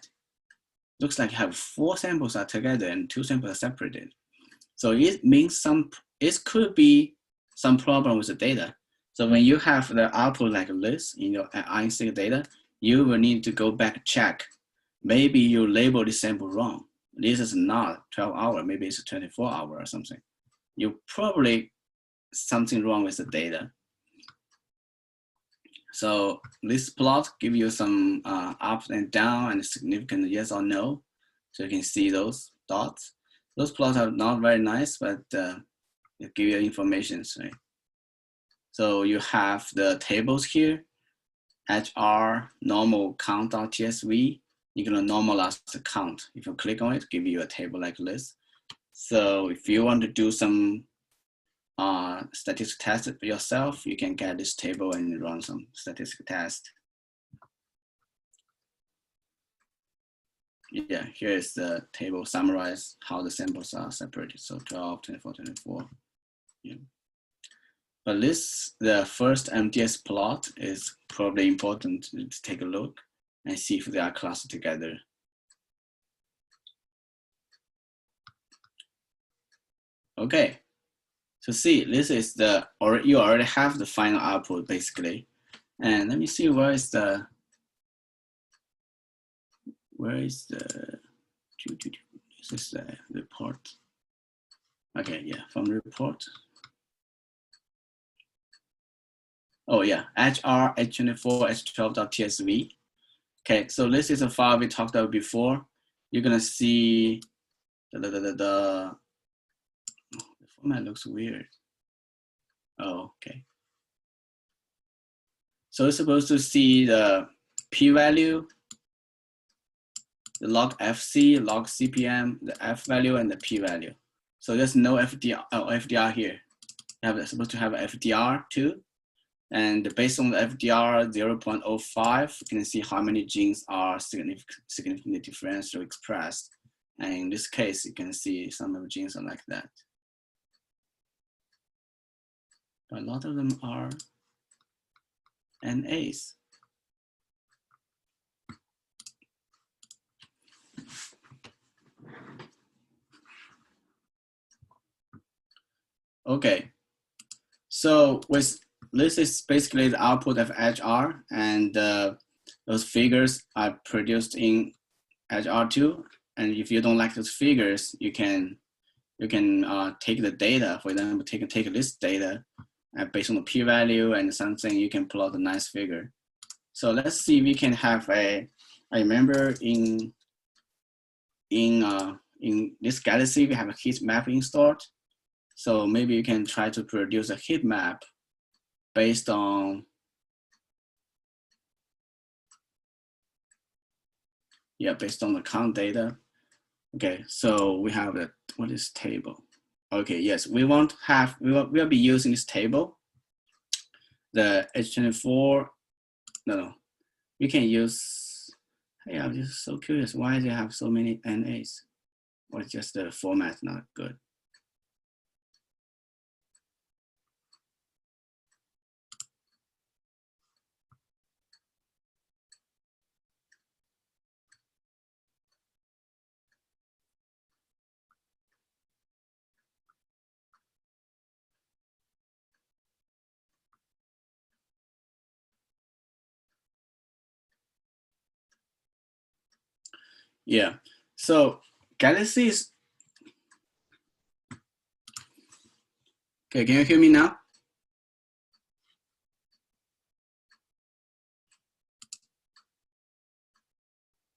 Looks like you have 4 samples are together and 2 samples are separated. So it means it could be some problem with the data. So when you have the output like this in your RNA-seq data, you will need to go back check. Maybe you labeled the sample wrong. This is not 12 hour, maybe it's 24 hour or something. You probably something wrong with the data. So this plot give you some up and down and significant yes or no. So you can see those dots. Those plots are not very nice, but it give you information, right? So you have the tables here, HR normal count.tsv. You're gonna normalize the count. If you click on it, give you a table like this. So if you want to do some statistic test yourself, you can get this table and run some statistic test. Yeah, here is the table summarize how the samples are separated. So 12, 24, 24. Yeah. But this, the first NGS plot is probably important to take a look and see if they are clustered together. Okay, so see, this is the, or you already have the final output basically. And let me see where is the this is the report. Okay, yeah, from the report. Oh yeah, HR H24 H12.tsv. Okay, so this is a file we talked about before. You're gonna see the format looks weird. Oh, okay. So it's supposed to see the p-value, the log FC, log CPM, the f value, and the p-value. So there's no FDR, FDR here. Supposed to have FDR too. And based on the FDR 0.05, you can see how many genes are significantly differentially expressed. And in this case, you can see some of the genes are like that. But a lot of them are NAs. Okay, so this is basically the output of HR, and those figures are produced in HR2. And if you don't like those figures, you can take the data. For example, take this data, based on the p-value and something, you can plot a nice figure. So let's see if we can have I remember in this Galaxy, we have a heat map installed. So maybe you can try to produce a heat map based on, based on the count data. Okay, so we have what is table? Okay, yes, we'll be using this table. The H24, no, we can use, yeah, I'm just so curious, why do they have so many NAs? Or just the format not good? Yeah, so Galaxy is, okay, can you hear me now?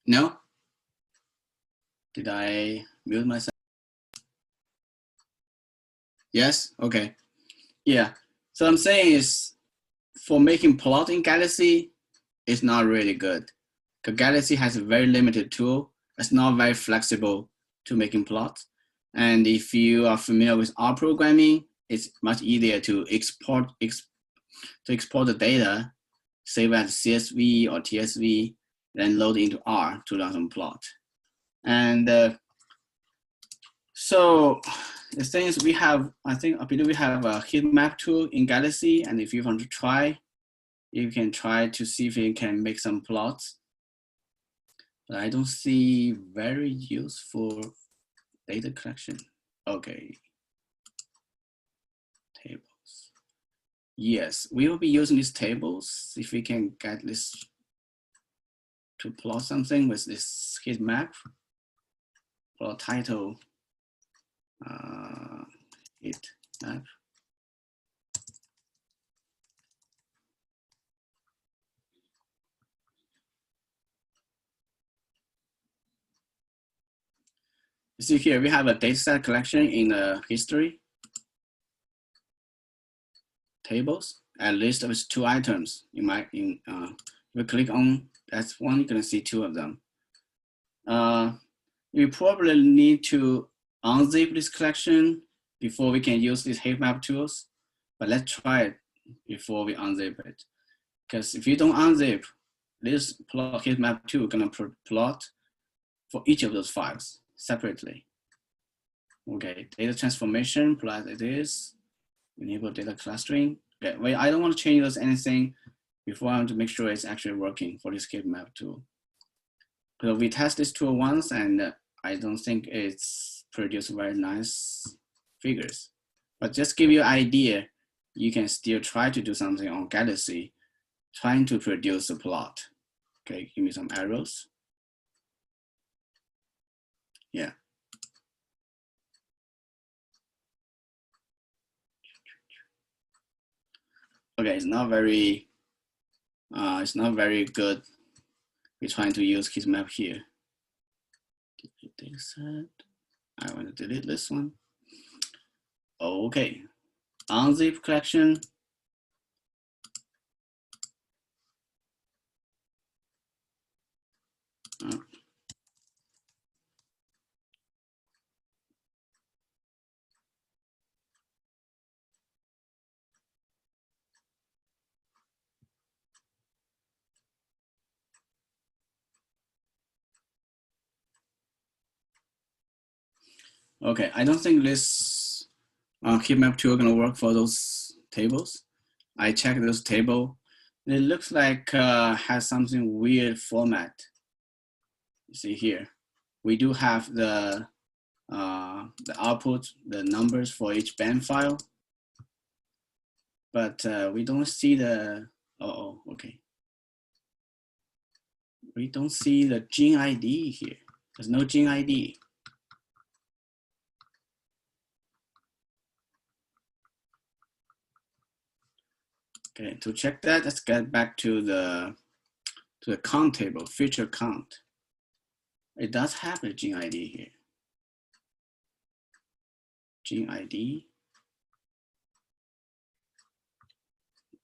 No? Did I mute myself? Yes, okay. Yeah, so I'm saying is for making plot in Galaxy, it's not really good. Because Galaxy has a very limited tool. It's not very flexible to making plots. And if you are familiar with R programming, it's much easier to export the data, save as CSV or TSV, then load into R to run some plot. And so the thing is, I believe we have a heat map tool in Galaxy, and if you want to try, you can try to see if you can make some plots. But I don't see very useful data collection. Okay. Tables. Yes, we will be using these tables if we can get this to plot something with this heat map. Plot title heat map. see here, we have a dataset collection in the history tables, a list of 2 items. If you click on that one, you're gonna see 2 of them. We probably need to unzip this collection before we can use these heat map tools, but let's try it before we unzip it. Because if you don't unzip, this plot heat map tool gonna plot for each of those files separately. Okay, data transformation, plus it is, enable data clustering. Okay, wait, I don't want to change those anything before I want to make sure it's actually working for this heat map tool. So we test this tool once and I don't think it's produced very nice figures. But just give you an idea, you can still try to do something on Galaxy, trying to produce a plot. Okay, give me some arrows. Yeah. Okay, it's not very good. We're trying to use his map here. Delete dataset. I want to delete this one. Okay, unzip collection. Okay, I don't think this heat map tool gonna work for those tables. I checked this table. It looks like has something weird format. You see here, we do have the output, the numbers for each band file, but we don't see the, okay. We don't see the gene ID here. There's no gene ID. Okay, to check that, let's get back to the count table, feature count. It does have a gene ID here. Gene ID,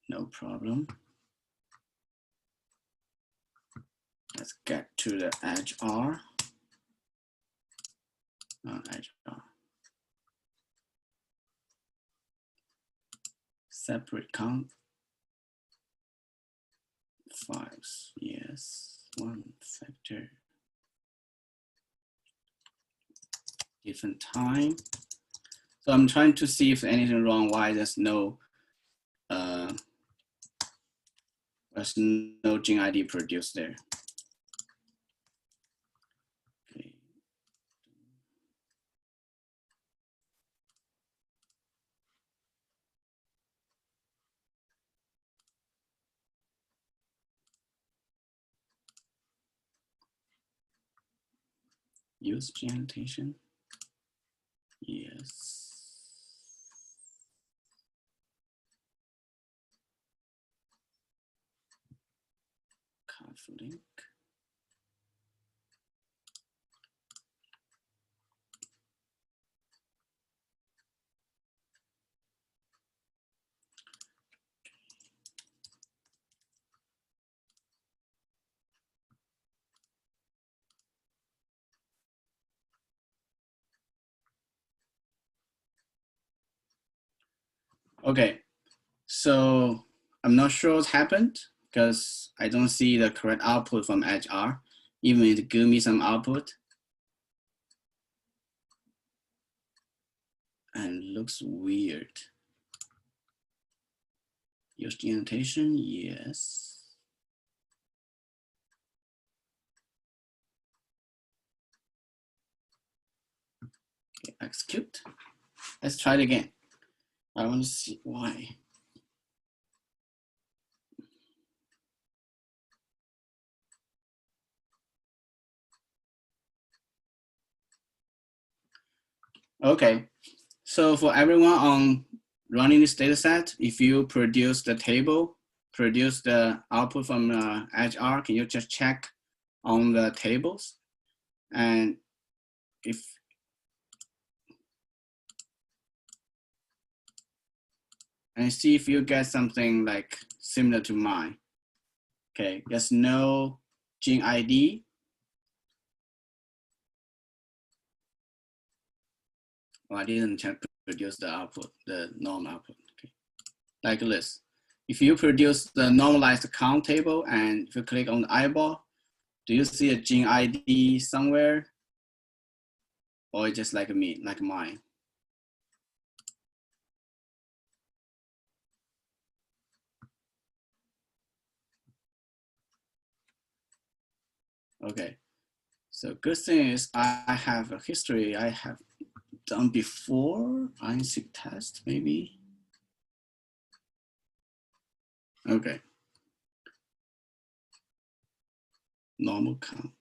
no problem. Let's get to the edge R. Edge R. Separate count. Files, yes, 1 factor. Different time. So I'm trying to see if anything wrong, why there's no gene ID produced there. Okay. Use gene annotation. Yes. Link. Okay, so I'm not sure what happened because I don't see the correct output from edge R, even if it give me some output. And looks weird. Use the annotation, yes. Okay, execute. Let's try it again. I want to see why. Okay, so for everyone on running this data set, if you produce the table, produce the output from edge R, can you just check on the tables? And if and see if you get something like similar to mine. Okay, there's no gene ID. Well, I didn't produce the output, the norm output. Okay, like this. If you produce the normalized count table and if you click on the eyeball, do you see a gene ID somewhere? Or just like me, like mine? Okay, so good thing is I have a history I have done before, RNA-seq test maybe. Okay, normal count.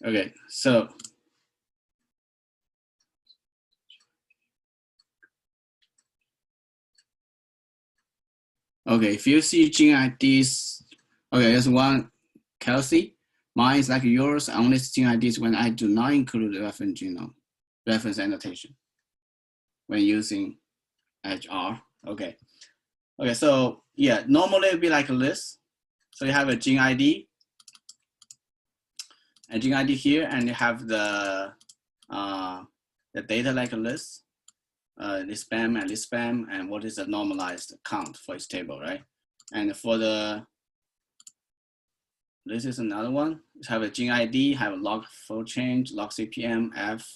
Okay, so okay, if you see gene IDs, okay, there's one, Kelsey. Mine is like yours, only gene IDs when I do not include the reference genome, reference annotation when using HR. Okay. Okay, so yeah, normally it'd be like this. So you have a gene ID, here, and you have the data like this, this spam and this spam, and what is the normalized count for each table, right? And for the, this is another one. You have a gene ID, have a log fold change, log CPM, F,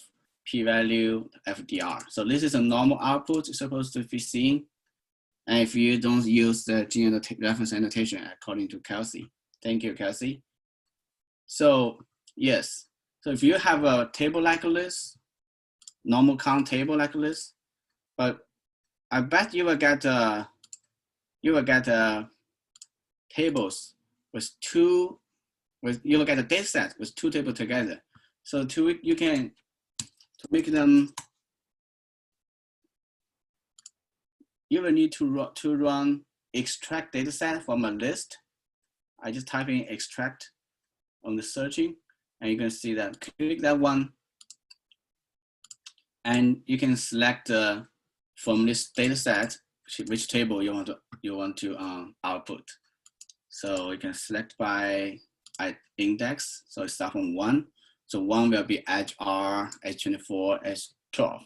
p-value, FDR. So this is a normal output it's supposed to be seen. And if you don't use the gene reference annotation according to Kelsey. Thank you, Kelsey. So yes, so if you have a table like this, normal count table like this, but I bet you will get tables with two, you will get a data set with two tables together. So you can make them, you will need to run extract data set from a list. I just type in extract on the searching, and you can see that, click that one, and you can select from this data set which table you want to output. So you can select by index. So it starts from 1. So 1 will be HR, H24, H12.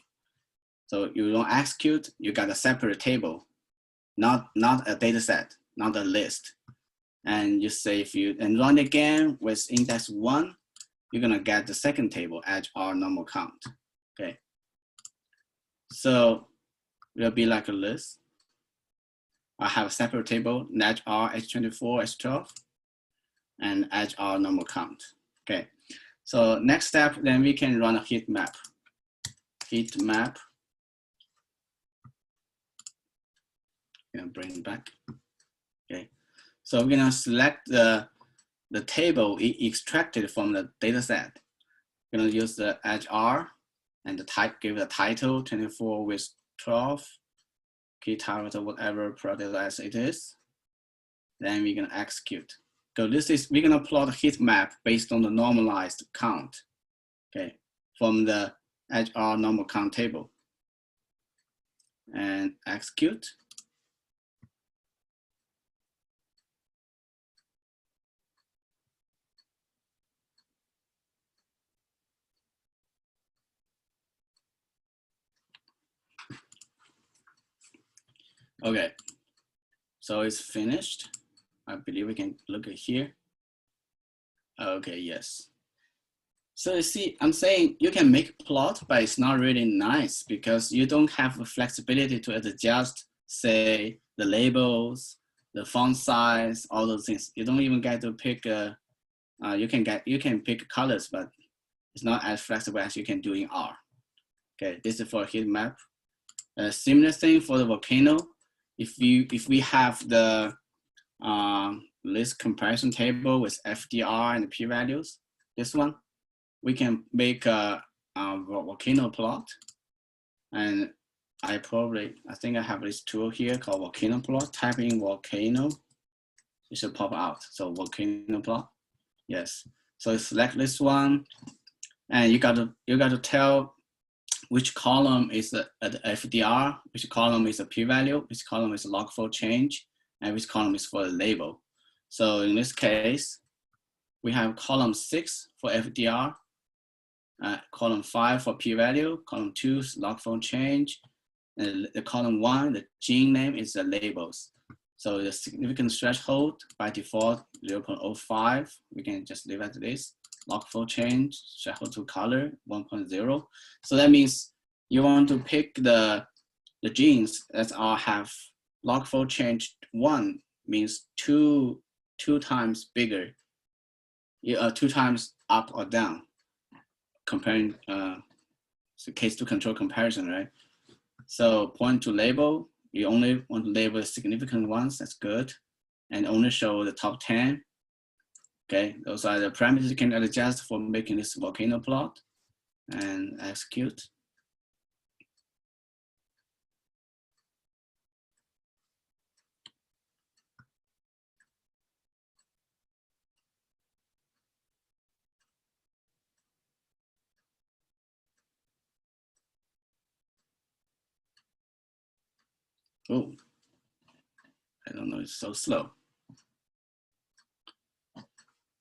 So you don't execute, you got a separate table, not a data set, not a list. And you say if you and run again with index 1, you're gonna get the second table, HR normal count. Okay. So it'll be like a list. I have a separate table, HR, H24, H12, and HR normal count. Okay. So next step, then we can run a heat map. Heat map. Bring it back. Okay. So we're gonna select the table extracted from the data set. We're gonna use the HR and the type, give the title 24 with 12, key target or whatever product as it is. Then we're gonna execute. So this is, we're gonna plot a heat map based on the normalized count, okay, from the HR normal count table. And execute. Okay, so it's finished. I believe we can look at here. Okay, yes. So you see, I'm saying you can make a plot, but it's not really nice because you don't have the flexibility to adjust, say, the labels, the font size, all those things. You don't even get to pick you can pick colors, but it's not as flexible as you can do in R. Okay, this is for a heat map. Similar thing for the Volcano. If we have the list comparison table with FDR and p-values, this one, we can make a Volcano plot. And I think I have this tool here called Volcano Plot. Type in Volcano, it should pop out. So Volcano Plot, yes. So select this one, and you got to tell which column is the FDR, which column is a p-value, which column is a log fold change, and which column is for the label. So in this case, we have column 6 for FDR, column 5 for p-value, column 2 is log fold change, and the column 1, the gene name is the labels. So the significance threshold by default 0.05. We can just leave it as this. Log fold change threshold to color 1.0. So that means you want to pick the genes that are have log fold change 1 means two times bigger, 2 times up or down, comparing so case to control comparison, right? So point to label. You only want to label the significant ones, that's good. And only show the top 10. Okay, those are the parameters you can adjust for making this volcano plot and execute. Oh, I don't know, it's so slow.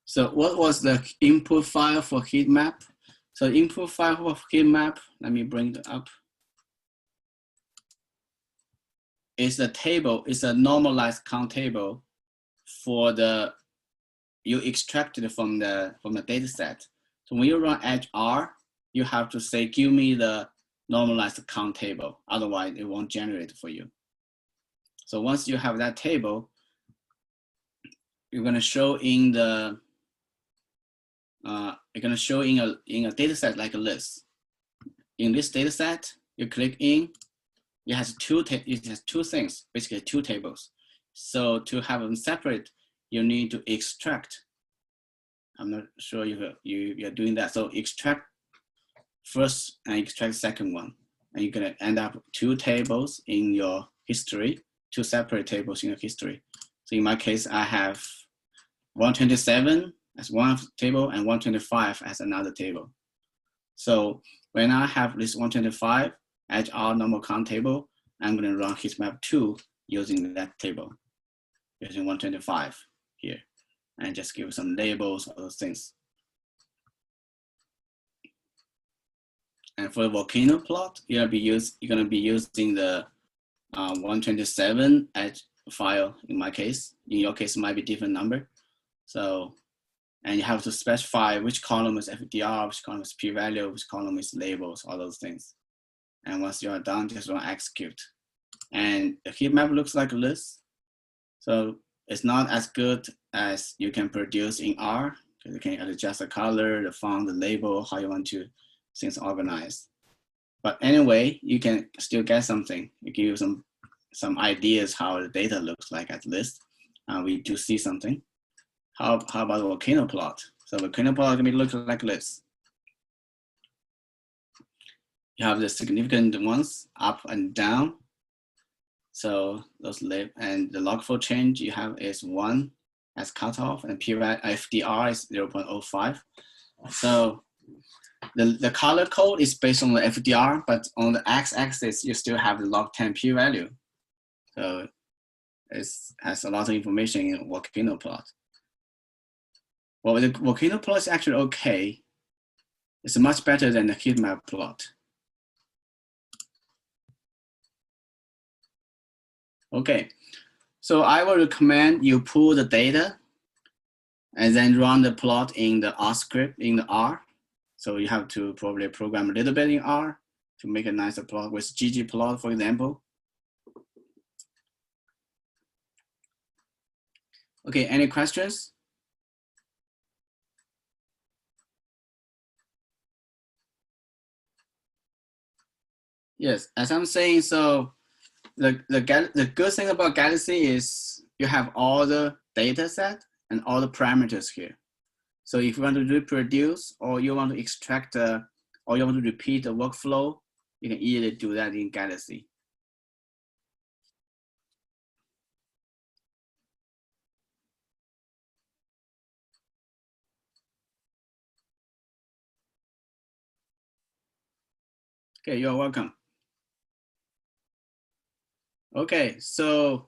So what was the input file for heat map? So input file for heat map, let me bring it up. It's a table, it's a normalized count table for the, you extracted from the data set. So when you run edge R, you have to say, give me the normalized count table. Otherwise it won't generate for you. So once you have that table, you're gonna show in the, you're gonna show in a data set like a list. In this data set, you click in, it has two things, basically 2 tables. So to have them separate, you need to extract. I'm not sure you're doing that. So extract first and extract second one. And you're gonna end up 2 tables in your history, 2 separate tables in your history. So in my case, I have 127 as one table and 125 as another table. So when I have this 125 edge R normal count table, I'm going to run heatmap 2 using that table, using 125 here, and just give some labels, all those things. And for the volcano plot, you're going to be using the 127 edge file in my case. In your case, it might be different number. So, and you have to specify which column is FDR, which column is p-value, which column is labels, all those things. And once you are done, just run execute. And the heat map looks like this. So it's not as good as you can produce in R, because you can adjust the color, the font, the label, how you want to things organized. But anyway, you can still get something. It gives you some ideas how the data looks like at least. We do see something. How about the volcano plot? So volcano plot can be look like this. You have the significant ones up and down. So those and the log fold change you have is 1 as cutoff, and FDR is 0.05. So the color code is based on the FDR, but on the x-axis you still have the log 10 p-value. So it has a lot of information in volcano plot. Well, the volcano plot is actually okay. It's much better than the heat map plot. Okay, so I will recommend you pull the data and then run the plot in the R script in the R. So you have to probably program a little bit in R to make a nicer plot with ggplot, for example. Okay, any questions? Yes, as I'm saying, so the good thing about Galaxy is you have all the data set and all the parameters here. So if you want to reproduce or you want to extract or you want to repeat the workflow, you can easily do that in Galaxy. Okay, you're welcome. Okay, so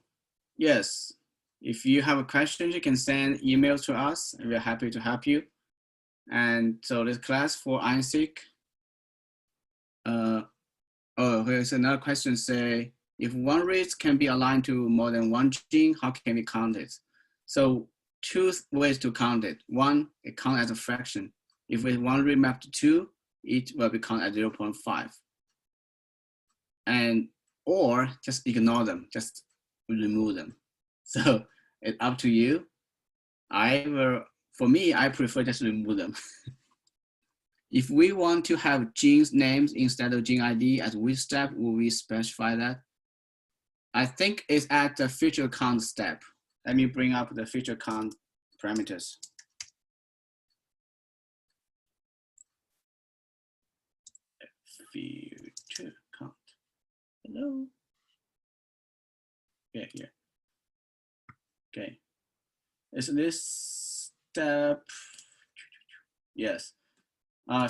yes, if you have a question, you can send emails to us. We're happy to help you. And so this class for RNA-seq. Oh, here's another question. Say, if one read can be aligned to more than one gene, how can we count it? So two ways to count it. One, it counts as a fraction. If it's one read mapped to 2, it will be counted at 0.5. And or just ignore them, just remove them. So it's up to you. For me, I prefer just remove them. If we want to have genes names instead of gene ID, at which step will we specify that? I think it's at the feature count step. Let me bring up the feature count parameters. Feature count. Hello. Okay, here. Okay. Is this step? Yes.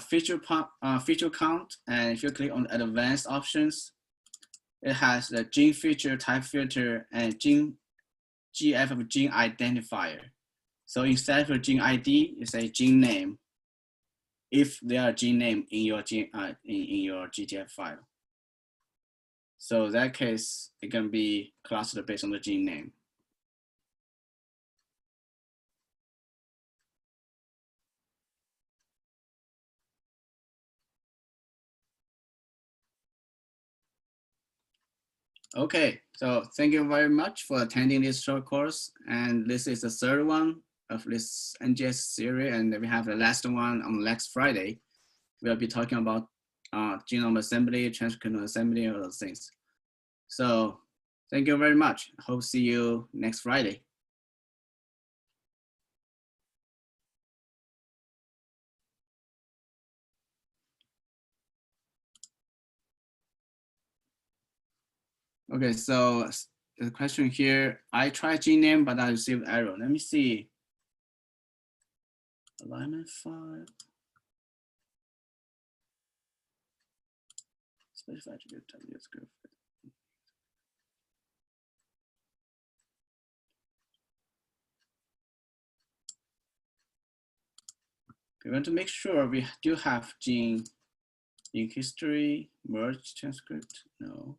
Feature count, and if you click on advanced options, it has the gene feature, type filter, and GF of gene identifier. So instead of gene ID, it's a gene name. If there are gene name in your in your GTF file, so in that case, it can be clustered based on the gene name. Okay, so thank you very much for attending this short course. And this is the third one of this NGS series. And we have the last one on next Friday. We'll be talking about genome assembly, transcriptome assembly, all those things. So thank you very much. Hope to see you next Friday. Okay, so the question here, I tried Genome, but I received error. Let me see. Alignment file. Specify attribute script. We want to make sure we do have gene in history, merge transcript, no.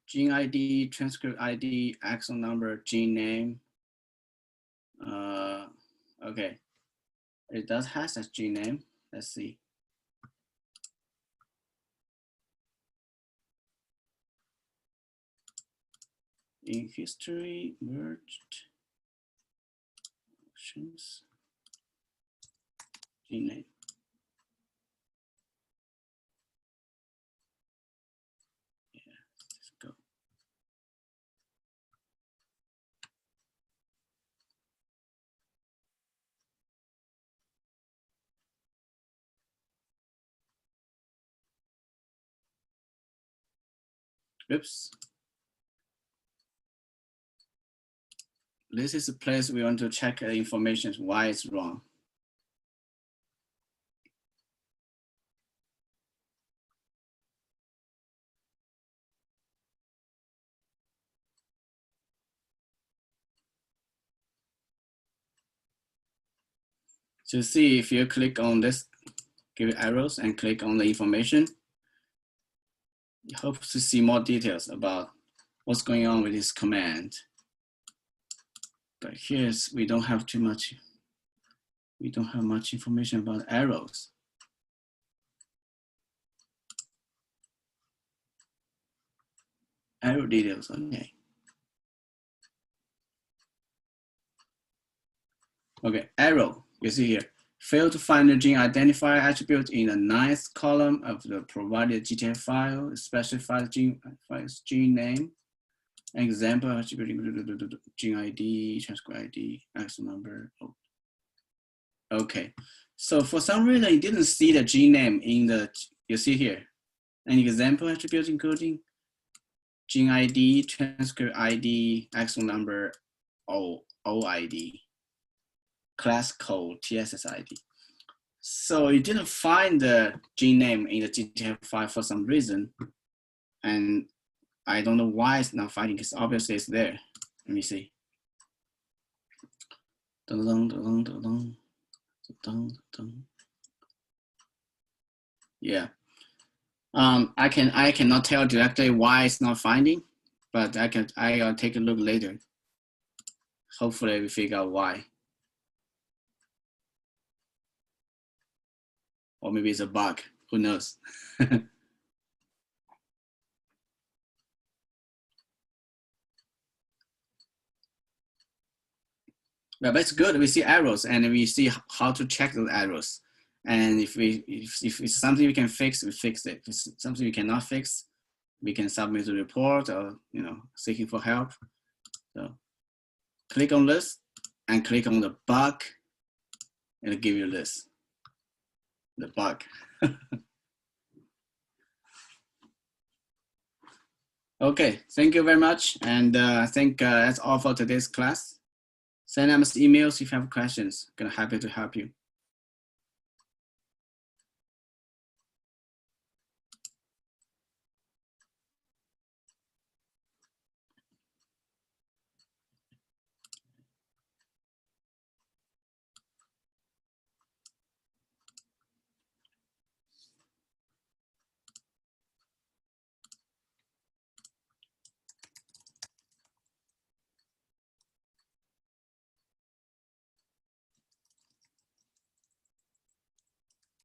Gene ID, transcript ID, exon number, gene name. Okay, it does has a gene name. Let's see. In history, merged options, gene name. Yeah, let's go. Oops. This is the place we want to check the information, why it's wrong. To see, if you click on this, give it arrows and click on the information, you hope to see more details about what's going on with this command. But here's, we don't have too much. We don't have much information about arrows. Arrow details, okay. Okay, arrow, you see here. Fail to find the gene identifier attribute in the 9th column of the provided GTF file, specify the gene name. An example attribute gene ID, transcript ID, exon number. Oh. Okay, so for some reason you didn't see the gene name in the, you see here, an example attribute including gene ID, transcript ID, exon number, OID, class code, TSS ID. So you didn't find the gene name in the GTF file for some reason. And I don't know why it's not finding, because obviously it's there. Let me see. Yeah. I cannot tell directly why it's not finding, but I'll take a look later. Hopefully we figure out why. Or maybe it's a bug, who knows? But it's good, we see errors and we see how to check those errors. And if it's something we can fix, we fix it. If it's something we cannot fix, we can submit a report or seeking for help. So click on this and click on the bug, and it'll give you this, the bug. Okay, thank you very much. And I think that's all for today's class. Send us emails if you have questions. Gonna happy to help you.